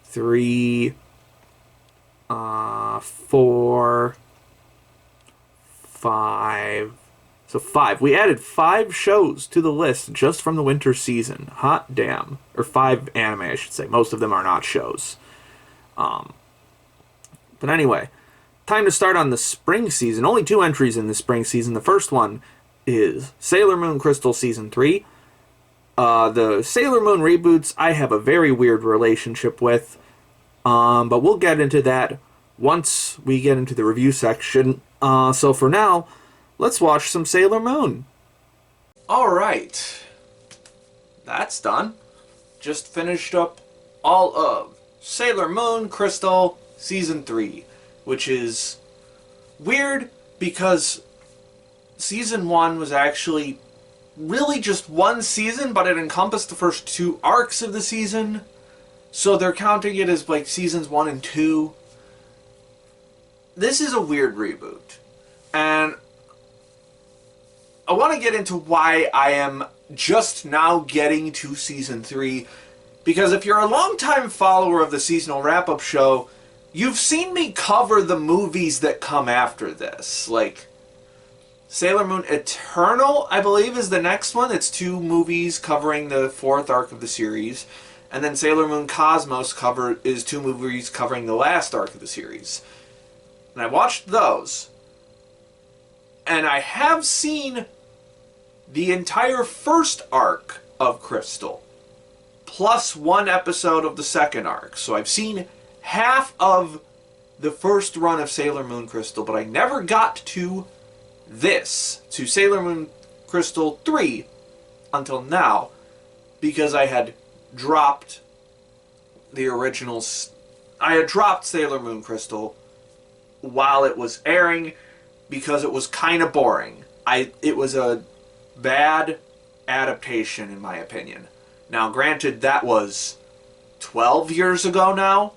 S2: 3, 4, 5. So 5. We added 5 shows to the list just from the winter season. Hot damn. Or 5 anime, I should say. Most of them are not shows. But anyway, time to start on the spring season. Only 2 entries in the spring season. The first one is Sailor Moon Crystal Season 3. The Sailor Moon reboots I have a very weird relationship with. But we'll get into that once we get into the review section. So for now, let's watch some Sailor Moon.
S1: Alright. That's done. Just finished up all of Sailor Moon Crystal Season 3, which is weird because Season 1 was actually really just one season, but it encompassed the first 2 arcs of the season. So they're counting it as like Seasons 1 and 2. This is a weird reboot. And I want to get into why I am just now getting to Season 3. Because if you're a longtime follower of the seasonal wrap-up show, you've seen me cover the movies that come after this. Like, Sailor Moon Eternal, I believe, is the next one. It's 2 movies covering the 4th arc of the series. And then Sailor Moon Cosmos is 2 movies covering the last arc of the series. And I watched those. And I have seen the entire first arc of Crystal, plus 1 episode of the second arc. So I've seen half of the first run of Sailor Moon Crystal, but I never got to Sailor Moon Crystal 3 until now, because I had dropped the originals. I had dropped Sailor Moon Crystal while it was airing because it was kind of boring. It was a bad adaptation, in my opinion. Now, granted, that was 12 years ago now,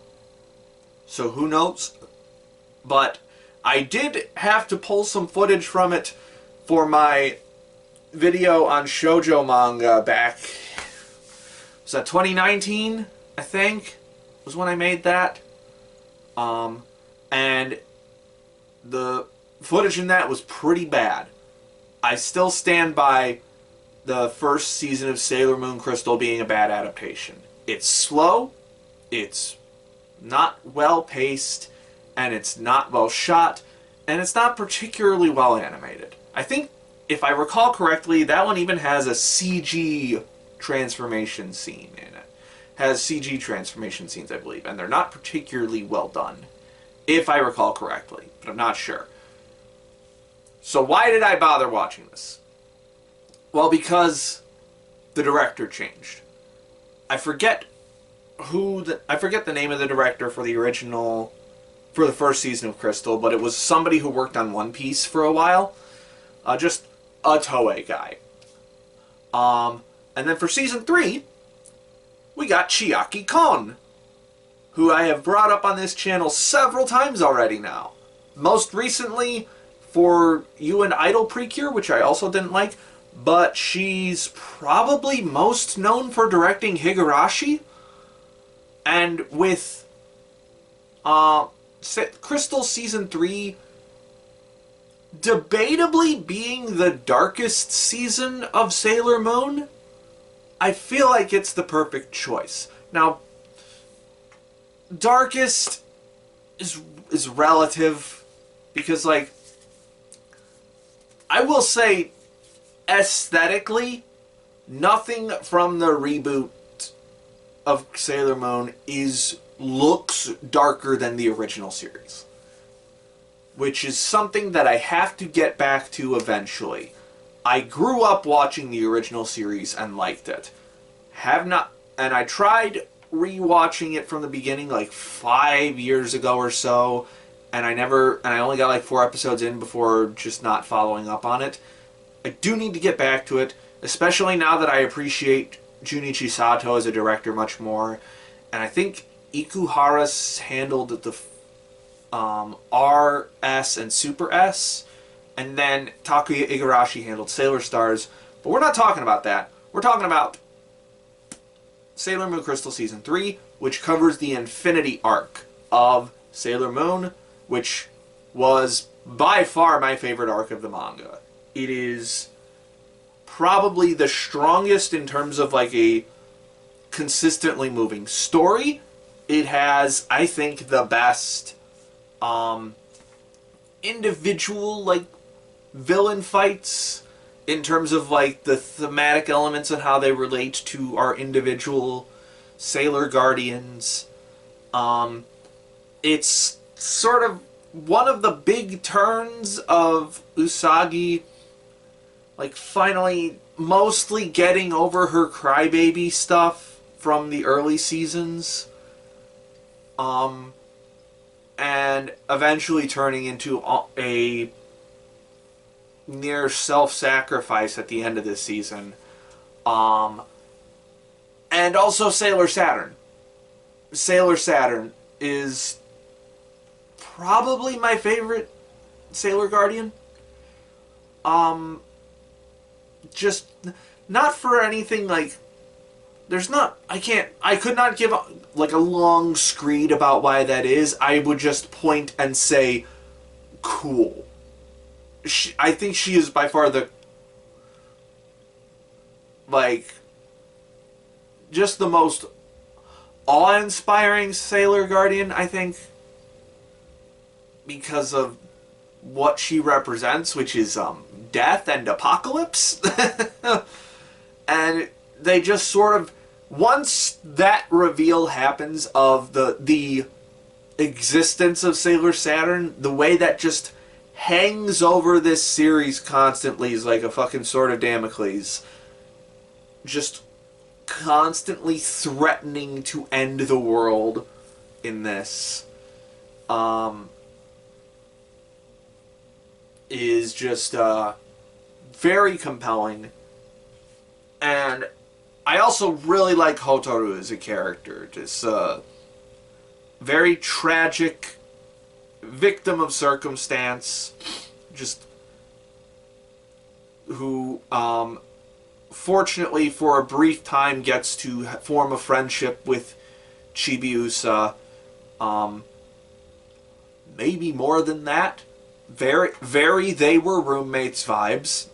S1: so who knows? But I did have to pull some footage from it for my video on shoujo manga back, was that 2019, I think, was when I made that. And the footage in that was pretty bad. I still stand by the first season of Sailor Moon Crystal being a bad adaptation. It's slow, it's not well paced, and it's not well shot, and it's not particularly well animated. I think, if I recall correctly, that one even has a CG transformation scene in it. Has CG transformation scenes, I believe, and they're not particularly well done, if I recall correctly, but I'm not sure. So why did I bother watching this? Well, because the director changed. I forget the name of the director for the original, for the first season of Crystal, but it was somebody who worked on One Piece for a while. Just a Toei guy. And then for season 3, we got Chiaki Kon, who I have brought up on this channel several times already now. Most recently for You and Idol Precure, which I also didn't like, but she's probably most known for directing Higurashi. And with Crystal Season 3 debatably being the darkest season of Sailor Moon, I feel like it's the perfect choice. Now, darkest is relative, because, like, I will say, aesthetically, nothing from the reboot of Sailor Moon looks darker than the original series, which is something that I have to get back to eventually. I grew up watching the original series and liked it. And I tried rewatching it from the beginning like 5 years ago or so, and I only got like 4 episodes in before just not following up on it. I do need to get back to it, especially now that I appreciate Junichi Sato as a director much more. And I think Ikuhara's handled the RS and Super S, and then Takuya Igarashi handled Sailor Stars. But we're not talking about that. We're talking about Sailor Moon Crystal Season 3, which covers the Infinity arc of Sailor Moon, which was by far my favorite arc of the manga. It is probably the strongest in terms of like a consistently moving story. It has, I think, the best individual like villain fights in terms of like the thematic elements and how they relate to our individual Sailor Guardians. It's sort of one of the big turns of Usagi, like, finally mostly getting over her crybaby stuff from the early seasons, and eventually turning into a near self-sacrifice at the end of this season. And also Sailor Saturn. Sailor Saturn is probably my favorite Sailor Guardian. Just not for anything like, I could not give like a long screed about why that is. I would just point and say, cool. I think she is by far the, like, just the most awe-inspiring Sailor Guardian, I think, because of what she represents, which is death and apocalypse. And they just sort of, once that reveal happens of the existence of Sailor Saturn, the way that just hangs over this series constantly is like a fucking sword of Damocles, just constantly threatening to end the world in this, is just very compelling. And I also really like Hotaru as a character. Just very tragic, victim of circumstance, just who fortunately for a brief time gets to form a friendship with Chibiusa. Maybe more than that. Very they were roommates vibes.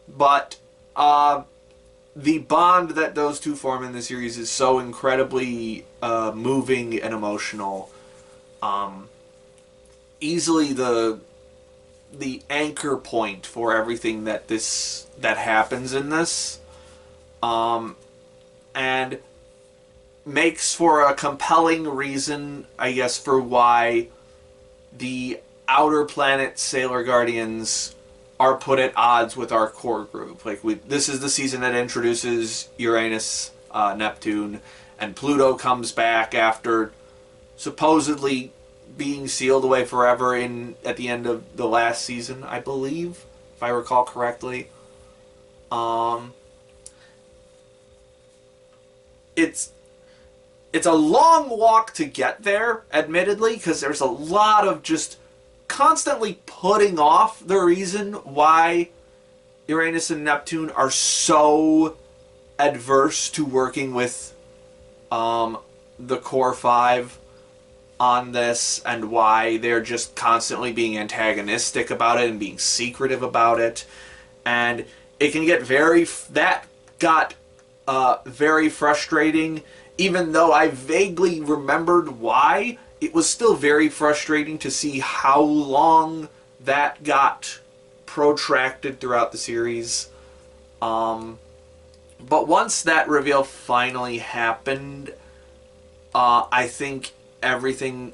S1: But the bond that those two form in the series is so incredibly moving and emotional. Easily the anchor point for everything that happens in this, and makes for a compelling reason, I guess, for why the outer planet Sailor Guardians are put at odds with our core group. Like, this is the season that introduces Uranus, Neptune, and Pluto comes back after supposedly being sealed away forever at the end of the last season, I believe, if I recall correctly. It's a long walk to get there, admittedly, because there's a lot of just constantly putting off the reason why Uranus and Neptune are so adverse to working with the Core 5 on this, and why they're just constantly being antagonistic about it and being secretive about it. And it can get very frustrating. Even though I vaguely remembered why, it was still very frustrating to see how long that got protracted throughout the series. But once that reveal finally happened, I think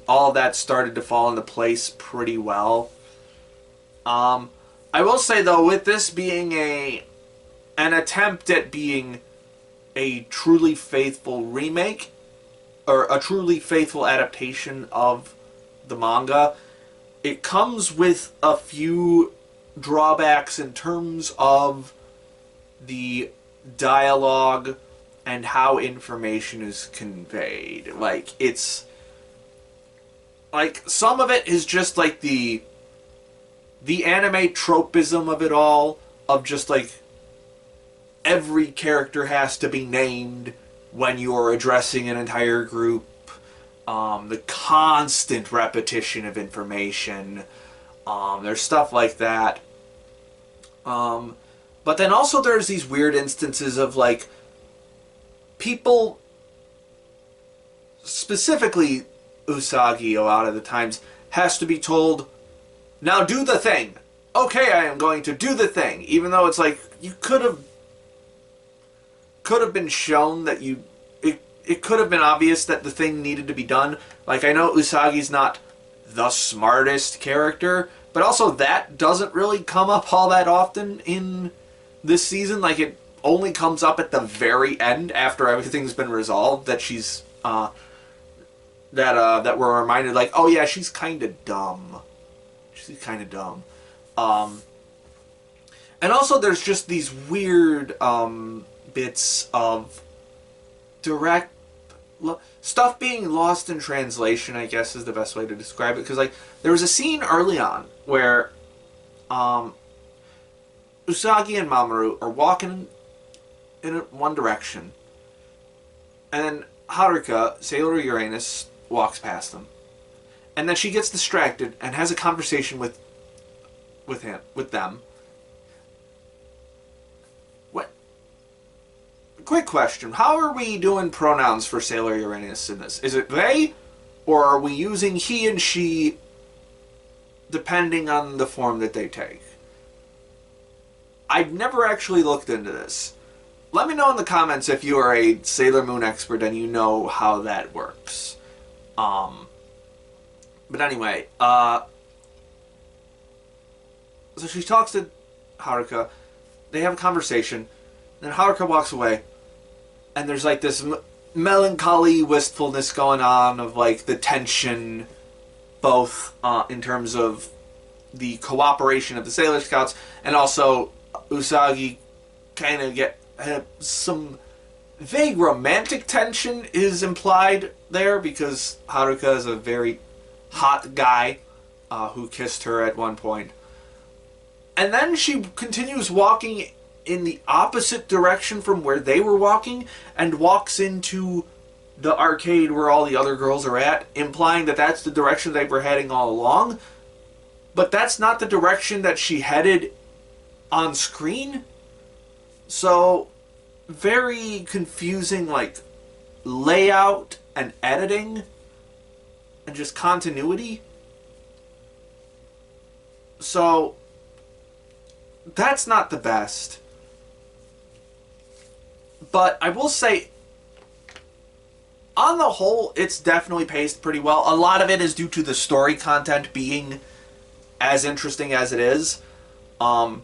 S1: all that started to fall into place pretty well. I will say, though, with this being an attempt at being a truly faithful remake, or a truly faithful adaptation of the manga, it comes with a few drawbacks in terms of the dialogue and how information is conveyed. Like, it's like some of it is just like the anime tropism of it all, of just like every character has to be named when you're addressing an entire group. The constant repetition of information. There's stuff like that. But then also there's these weird instances of like people, specifically Usagi a lot of the times, has to be told, now do the thing. Okay, I am going to do the thing. Even though it's like, you could have been shown that it could have been obvious that the thing needed to be done. Like, I know Usagi's not the smartest character, but also that doesn't really come up all that often in this season. Like, it only comes up at the very end, after everything's been resolved, that she's that we're reminded, like, oh yeah, she's kind of dumb. She's kind of dumb. And also there's just these weird bits of direct stuff being lost in translation, I guess is the best way to describe it. Because, like, there was a scene early on where Usagi and Mamoru are walking in one direction, and then Haruka, Sailor Uranus, walks past them, and then she gets distracted and has a conversation with them. What? Quick question: how are we doing pronouns for Sailor Uranus in this? Is it they, or are we using he and she, depending on the form that they take? I've never actually looked into this. Let me know in the comments if you are a Sailor Moon expert and you know how that works. But anyway, so she talks to Haruka. They have a conversation. Then Haruka walks away, and there's like this melancholy wistfulness going on of like the tension, both in terms of the cooperation of the Sailor Scouts, and also Usagi kind of get some vague romantic tension is implied there because Haruka is a very hot guy who kissed her at one point. And then she continues walking in the opposite direction from where they were walking and walks into the arcade where all the other girls are at, implying that that's the direction they were heading all along. But that's not the direction that she headed on screen. So, very confusing, like, layout and editing and just continuity. So, that's not the best. But I will say, on the whole, it's definitely paced pretty well. A lot of it is due to the story content being as interesting as it is. I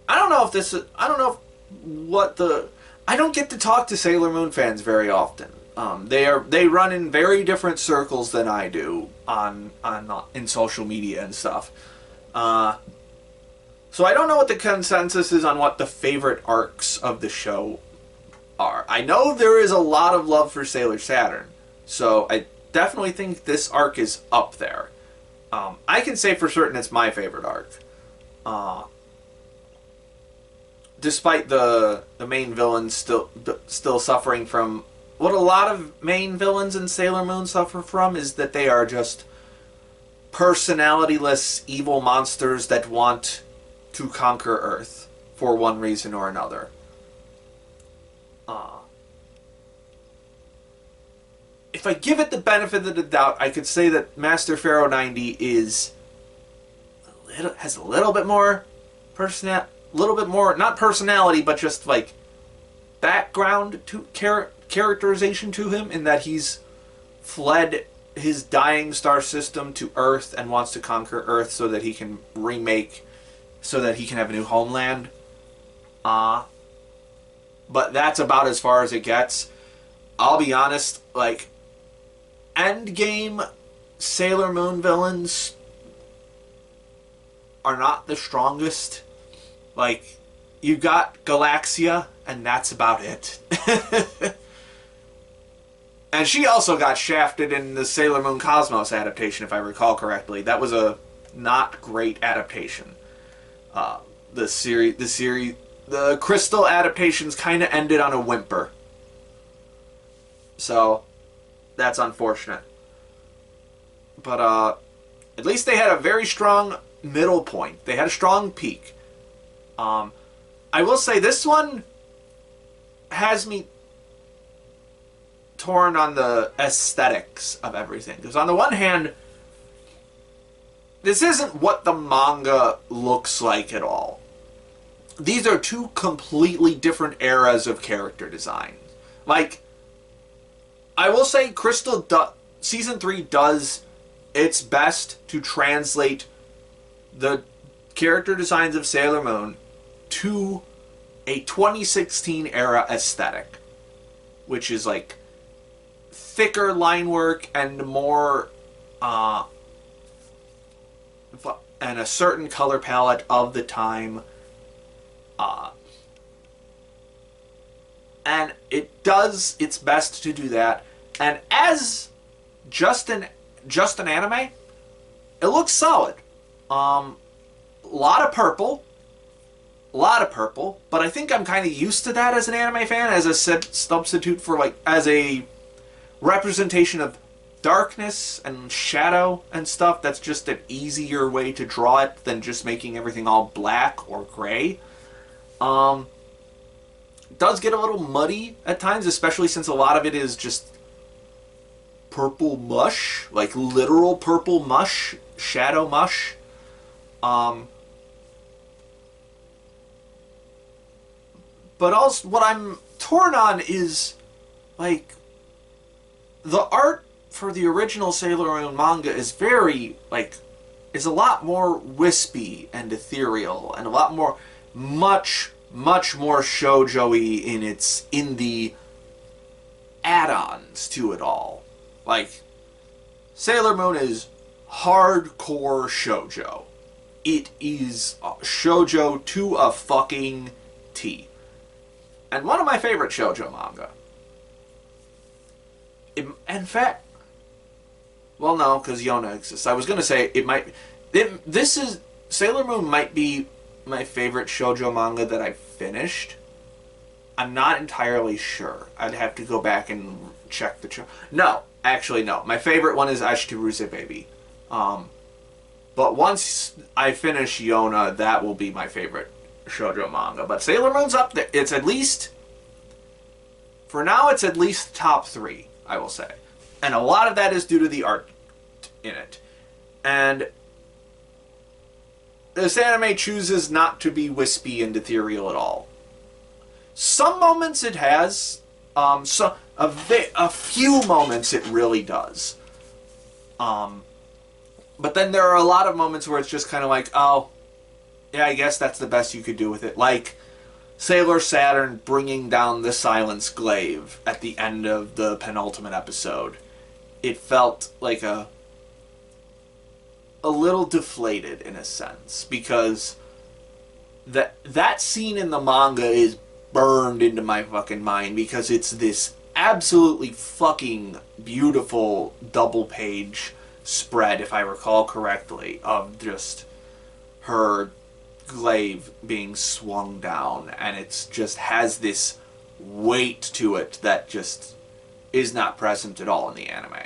S1: don't know if this is, I don't know if what the, I don't get to talk to Sailor Moon fans very often. They run in very different circles than I do in social media and stuff. So I don't know what the consensus is on what the favorite arcs of the show are. I know there is a lot of love for Sailor Saturn, so I definitely think this arc is up there. I can say for certain it's my favorite arc. Despite the main villain still suffering from what a lot of main villains in Sailor Moon suffer from, is that they are just personalityless evil monsters that want to conquer Earth for one reason or another. If I give it the benefit of the doubt, I could say that Master Pharaoh 90 has a little bit more not personality, but just like background to characterization to him, in that he's fled his dying star system to Earth and wants to conquer Earth so that he can have a new homeland. But that's about as far as it gets. I'll be honest, like, endgame Sailor Moon villains are not the strongest. Like, you got Galaxia, and that's about it. And she also got shafted in the Sailor Moon Cosmos adaptation, if I recall correctly. That was a not great adaptation. The Crystal adaptations kind of ended on a whimper. So, that's unfortunate. But, at least they had a very strong middle point. They had a strong peak. I will say this one has me torn on the aesthetics of everything. Because on the one hand, this isn't what the manga looks like at all. These are two completely different eras of character design. Like, I will say Season 3 does its best to translate the character designs of Sailor Moon to a 2016 era aesthetic, which is like thicker line work and more and a certain color palette of the time, and it does its best to do that. And as just an anime, it looks solid. A lot of purple, but I think I'm kind of used to that as an anime fan, as a substitute for, like, as a representation of darkness and shadow and stuff. That's just an easier way to draw it than just making everything all black or gray. It does get a little muddy at times, especially since a lot of it is just purple mush, like literal purple mush, shadow mush. But also, what I'm torn on is, like, the art for the original Sailor Moon manga is is a lot more wispy and ethereal, and a lot more, much more shoujo-y in the add-ons to it all. Like, Sailor Moon is hardcore shoujo. it is shoujo to a fucking T. And one of my favorite shoujo manga. In fact, well, no, because Yona exists. I was going to say it might... this is... Sailor Moon might be my favorite shoujo manga that I've finished. I'm not entirely sure. I'd have to go back and check the... No, actually, no. My favorite one is Ashitaruze Baby. But once I finish Yona, that will be my favorite shoujo manga. But Sailor Moon's up there. It's at least... For now, it's at least top 3, I will say. And a lot of that is due to the art in it. And this anime chooses not to be wispy and ethereal at all. Some moments it has. A few moments it really does. But then there are a lot of moments where it's just kind of like, oh, yeah, I guess that's the best you could do with it. Like Sailor Saturn bringing down the Silence Glaive at the end of the penultimate episode. It felt like a little deflated in a sense, because that scene in the manga is burned into my fucking mind, because it's this absolutely fucking beautiful double page spread, if I recall correctly, of just her glaive being swung down, and it's just has this weight to it that just is not present at all in the anime.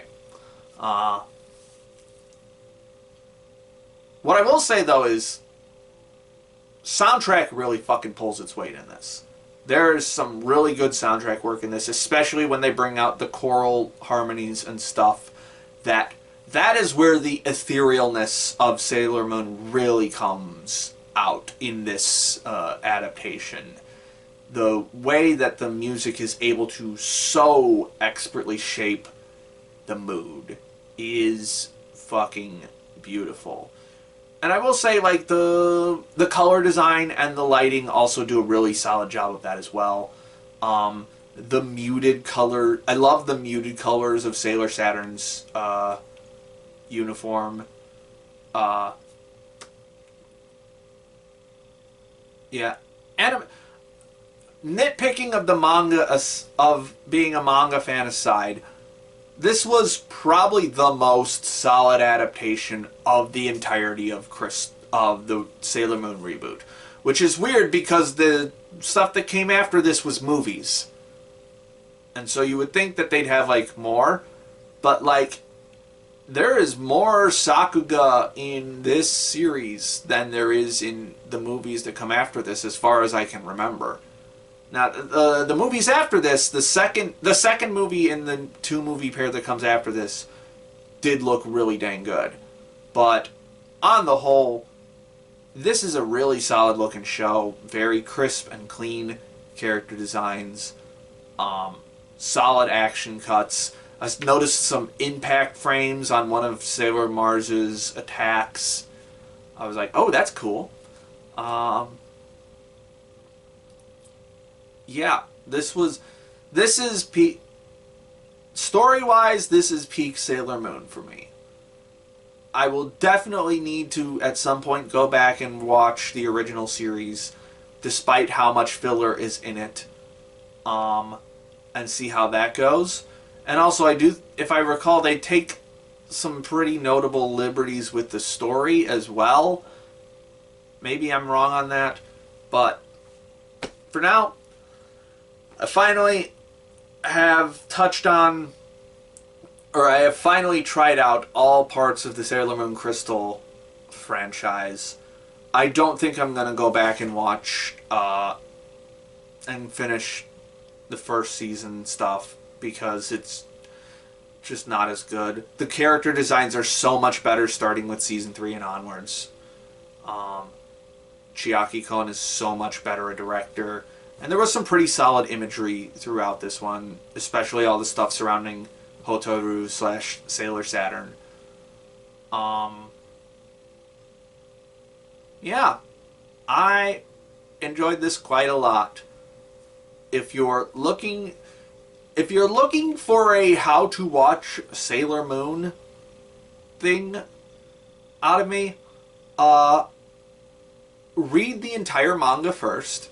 S1: What I will say though is soundtrack really fucking pulls its weight in this. There's some really good soundtrack work in this, especially when they bring out the choral harmonies and stuff. That is where the etherealness of Sailor Moon really comes out in this adaptation. The way that the music is able to so expertly shape the mood is fucking beautiful. And I will say, like, the color design and the lighting also do a really solid job of that as well. The muted color... I love the muted colors of Sailor Saturn's uniform. Yeah. Nitpicking of the manga, of being a manga fan aside, this was probably the most solid adaptation of the entirety of the Sailor Moon reboot. Which is weird because the stuff that came after this was movies. And so you would think that they'd have, like, more. But, like, there is more Sakuga in this series than there is in the movies that come after this, as far as I can remember. Now, the movies after this, the second movie in the 2-movie pair that comes after this, did look really dang good. But on the whole, this is a really solid looking show. Very crisp and clean character designs. Solid action cuts. I noticed some impact frames on one of Sailor Mars's attacks. I was like, oh, that's cool. Yeah, this is peak... Story-wise, this is peak Sailor Moon for me. I will definitely need to, at some point, go back and watch the original series, despite how much filler is in it, and see how that goes. And also, if I recall, they take some pretty notable liberties with the story as well. Maybe I'm wrong on that, but for now, I finally have touched on, or I have finally tried out all parts of the Sailor Moon Crystal franchise. I don't think I'm going to go back and watch and finish the first season stuff, because it's just not as good. The character designs are so much better starting with season 3 and onwards. Chiaki Kon is so much better a director. And there was some pretty solid imagery throughout this one, especially all the stuff surrounding Hotaru / Sailor Saturn. Yeah, I enjoyed this quite a lot. If you're looking for a how to watch Sailor Moon thing out of me, read the entire manga first.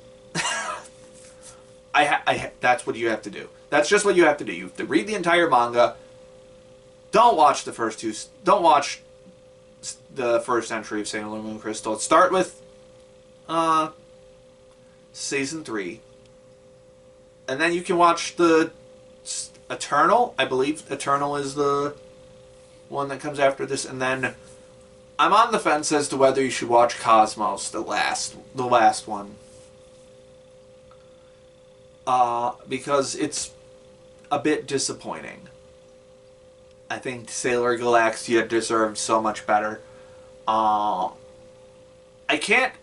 S1: That's what you have to do. That's just what you have to do. You have to read the entire manga. Don't watch the first two. Don't watch the first entry of Sailor Moon Crystal. Start with season 3, and then you can watch the Eternal. I believe Eternal is the one that comes after this, and then I'm on the fence as to whether you should watch Cosmos, the last one, because it's a bit disappointing. I think Sailor Galaxia deserved so much better. I can't.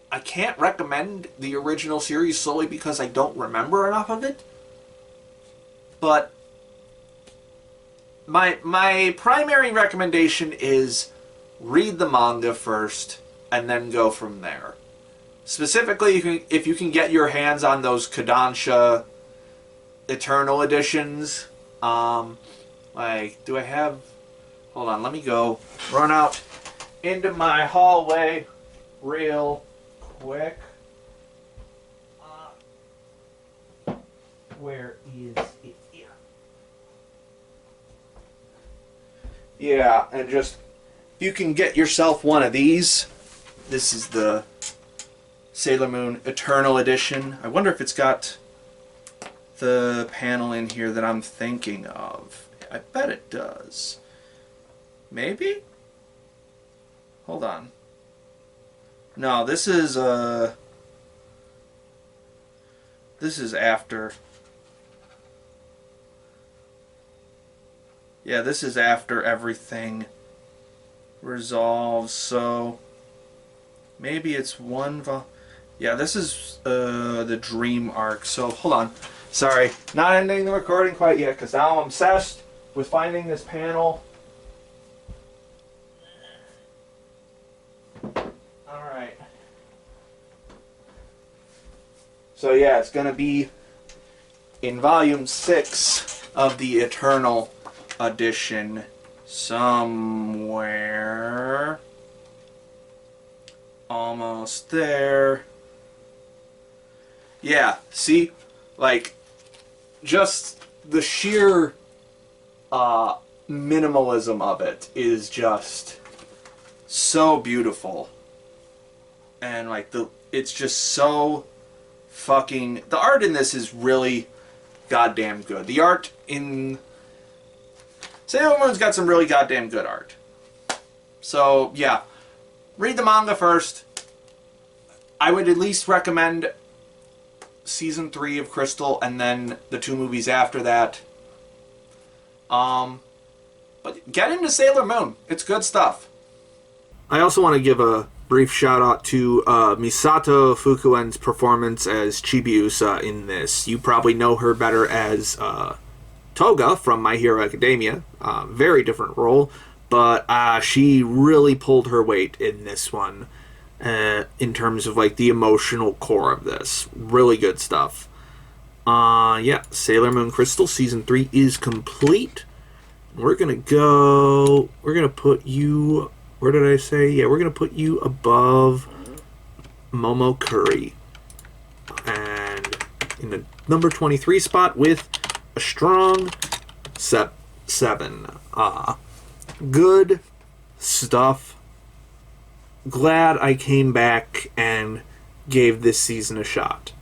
S1: I can't recommend the original series solely because I don't remember enough of it. But my primary recommendation is read the manga first and then go from there. Specifically, if you can get your hands on those Kodansha Eternal editions. Like, do I have... Hold on, let me go run out into my hallway real quick. Where is it? Yeah, and just, if you can get yourself one of these, this is the Sailor Moon Eternal Edition. I wonder if it's got the panel in here that I'm thinking of. I bet it does. Maybe? Hold on. No, this is after. Yeah, this is after everything resolves, so maybe it's one yeah, this is the Dream arc. So hold on. Sorry, not ending the recording quite yet because now I'm obsessed with finding this panel. Alright. So yeah, it's going to be in volume 6 of the Eternal edition somewhere. Almost there. Yeah, see? Like, just the sheer minimalism of it is just so beautiful. And like it's just so fucking... The art in this is really goddamn good. The art in Sailor Moon's got some really goddamn good art. So, yeah. Read the manga first. I would at least recommend Season 3 of Crystal and then the 2 movies after that. But get into Sailor Moon. It's good stuff.
S2: I also want to give a brief shout out to Misato Fukuen's performance as Chibiusa in this. You probably know her better as Toga from My Hero Academia. Very different role, but she really pulled her weight in this one in terms of like the emotional core of this. Really good stuff. Yeah, Sailor Moon Crystal Season 3 is complete. We're going to put you... Where did I say? Yeah, we're going to put you above Momo Curry. And in the number 23 spot with a strong 7. Good stuff. Glad I came back and gave this season a shot.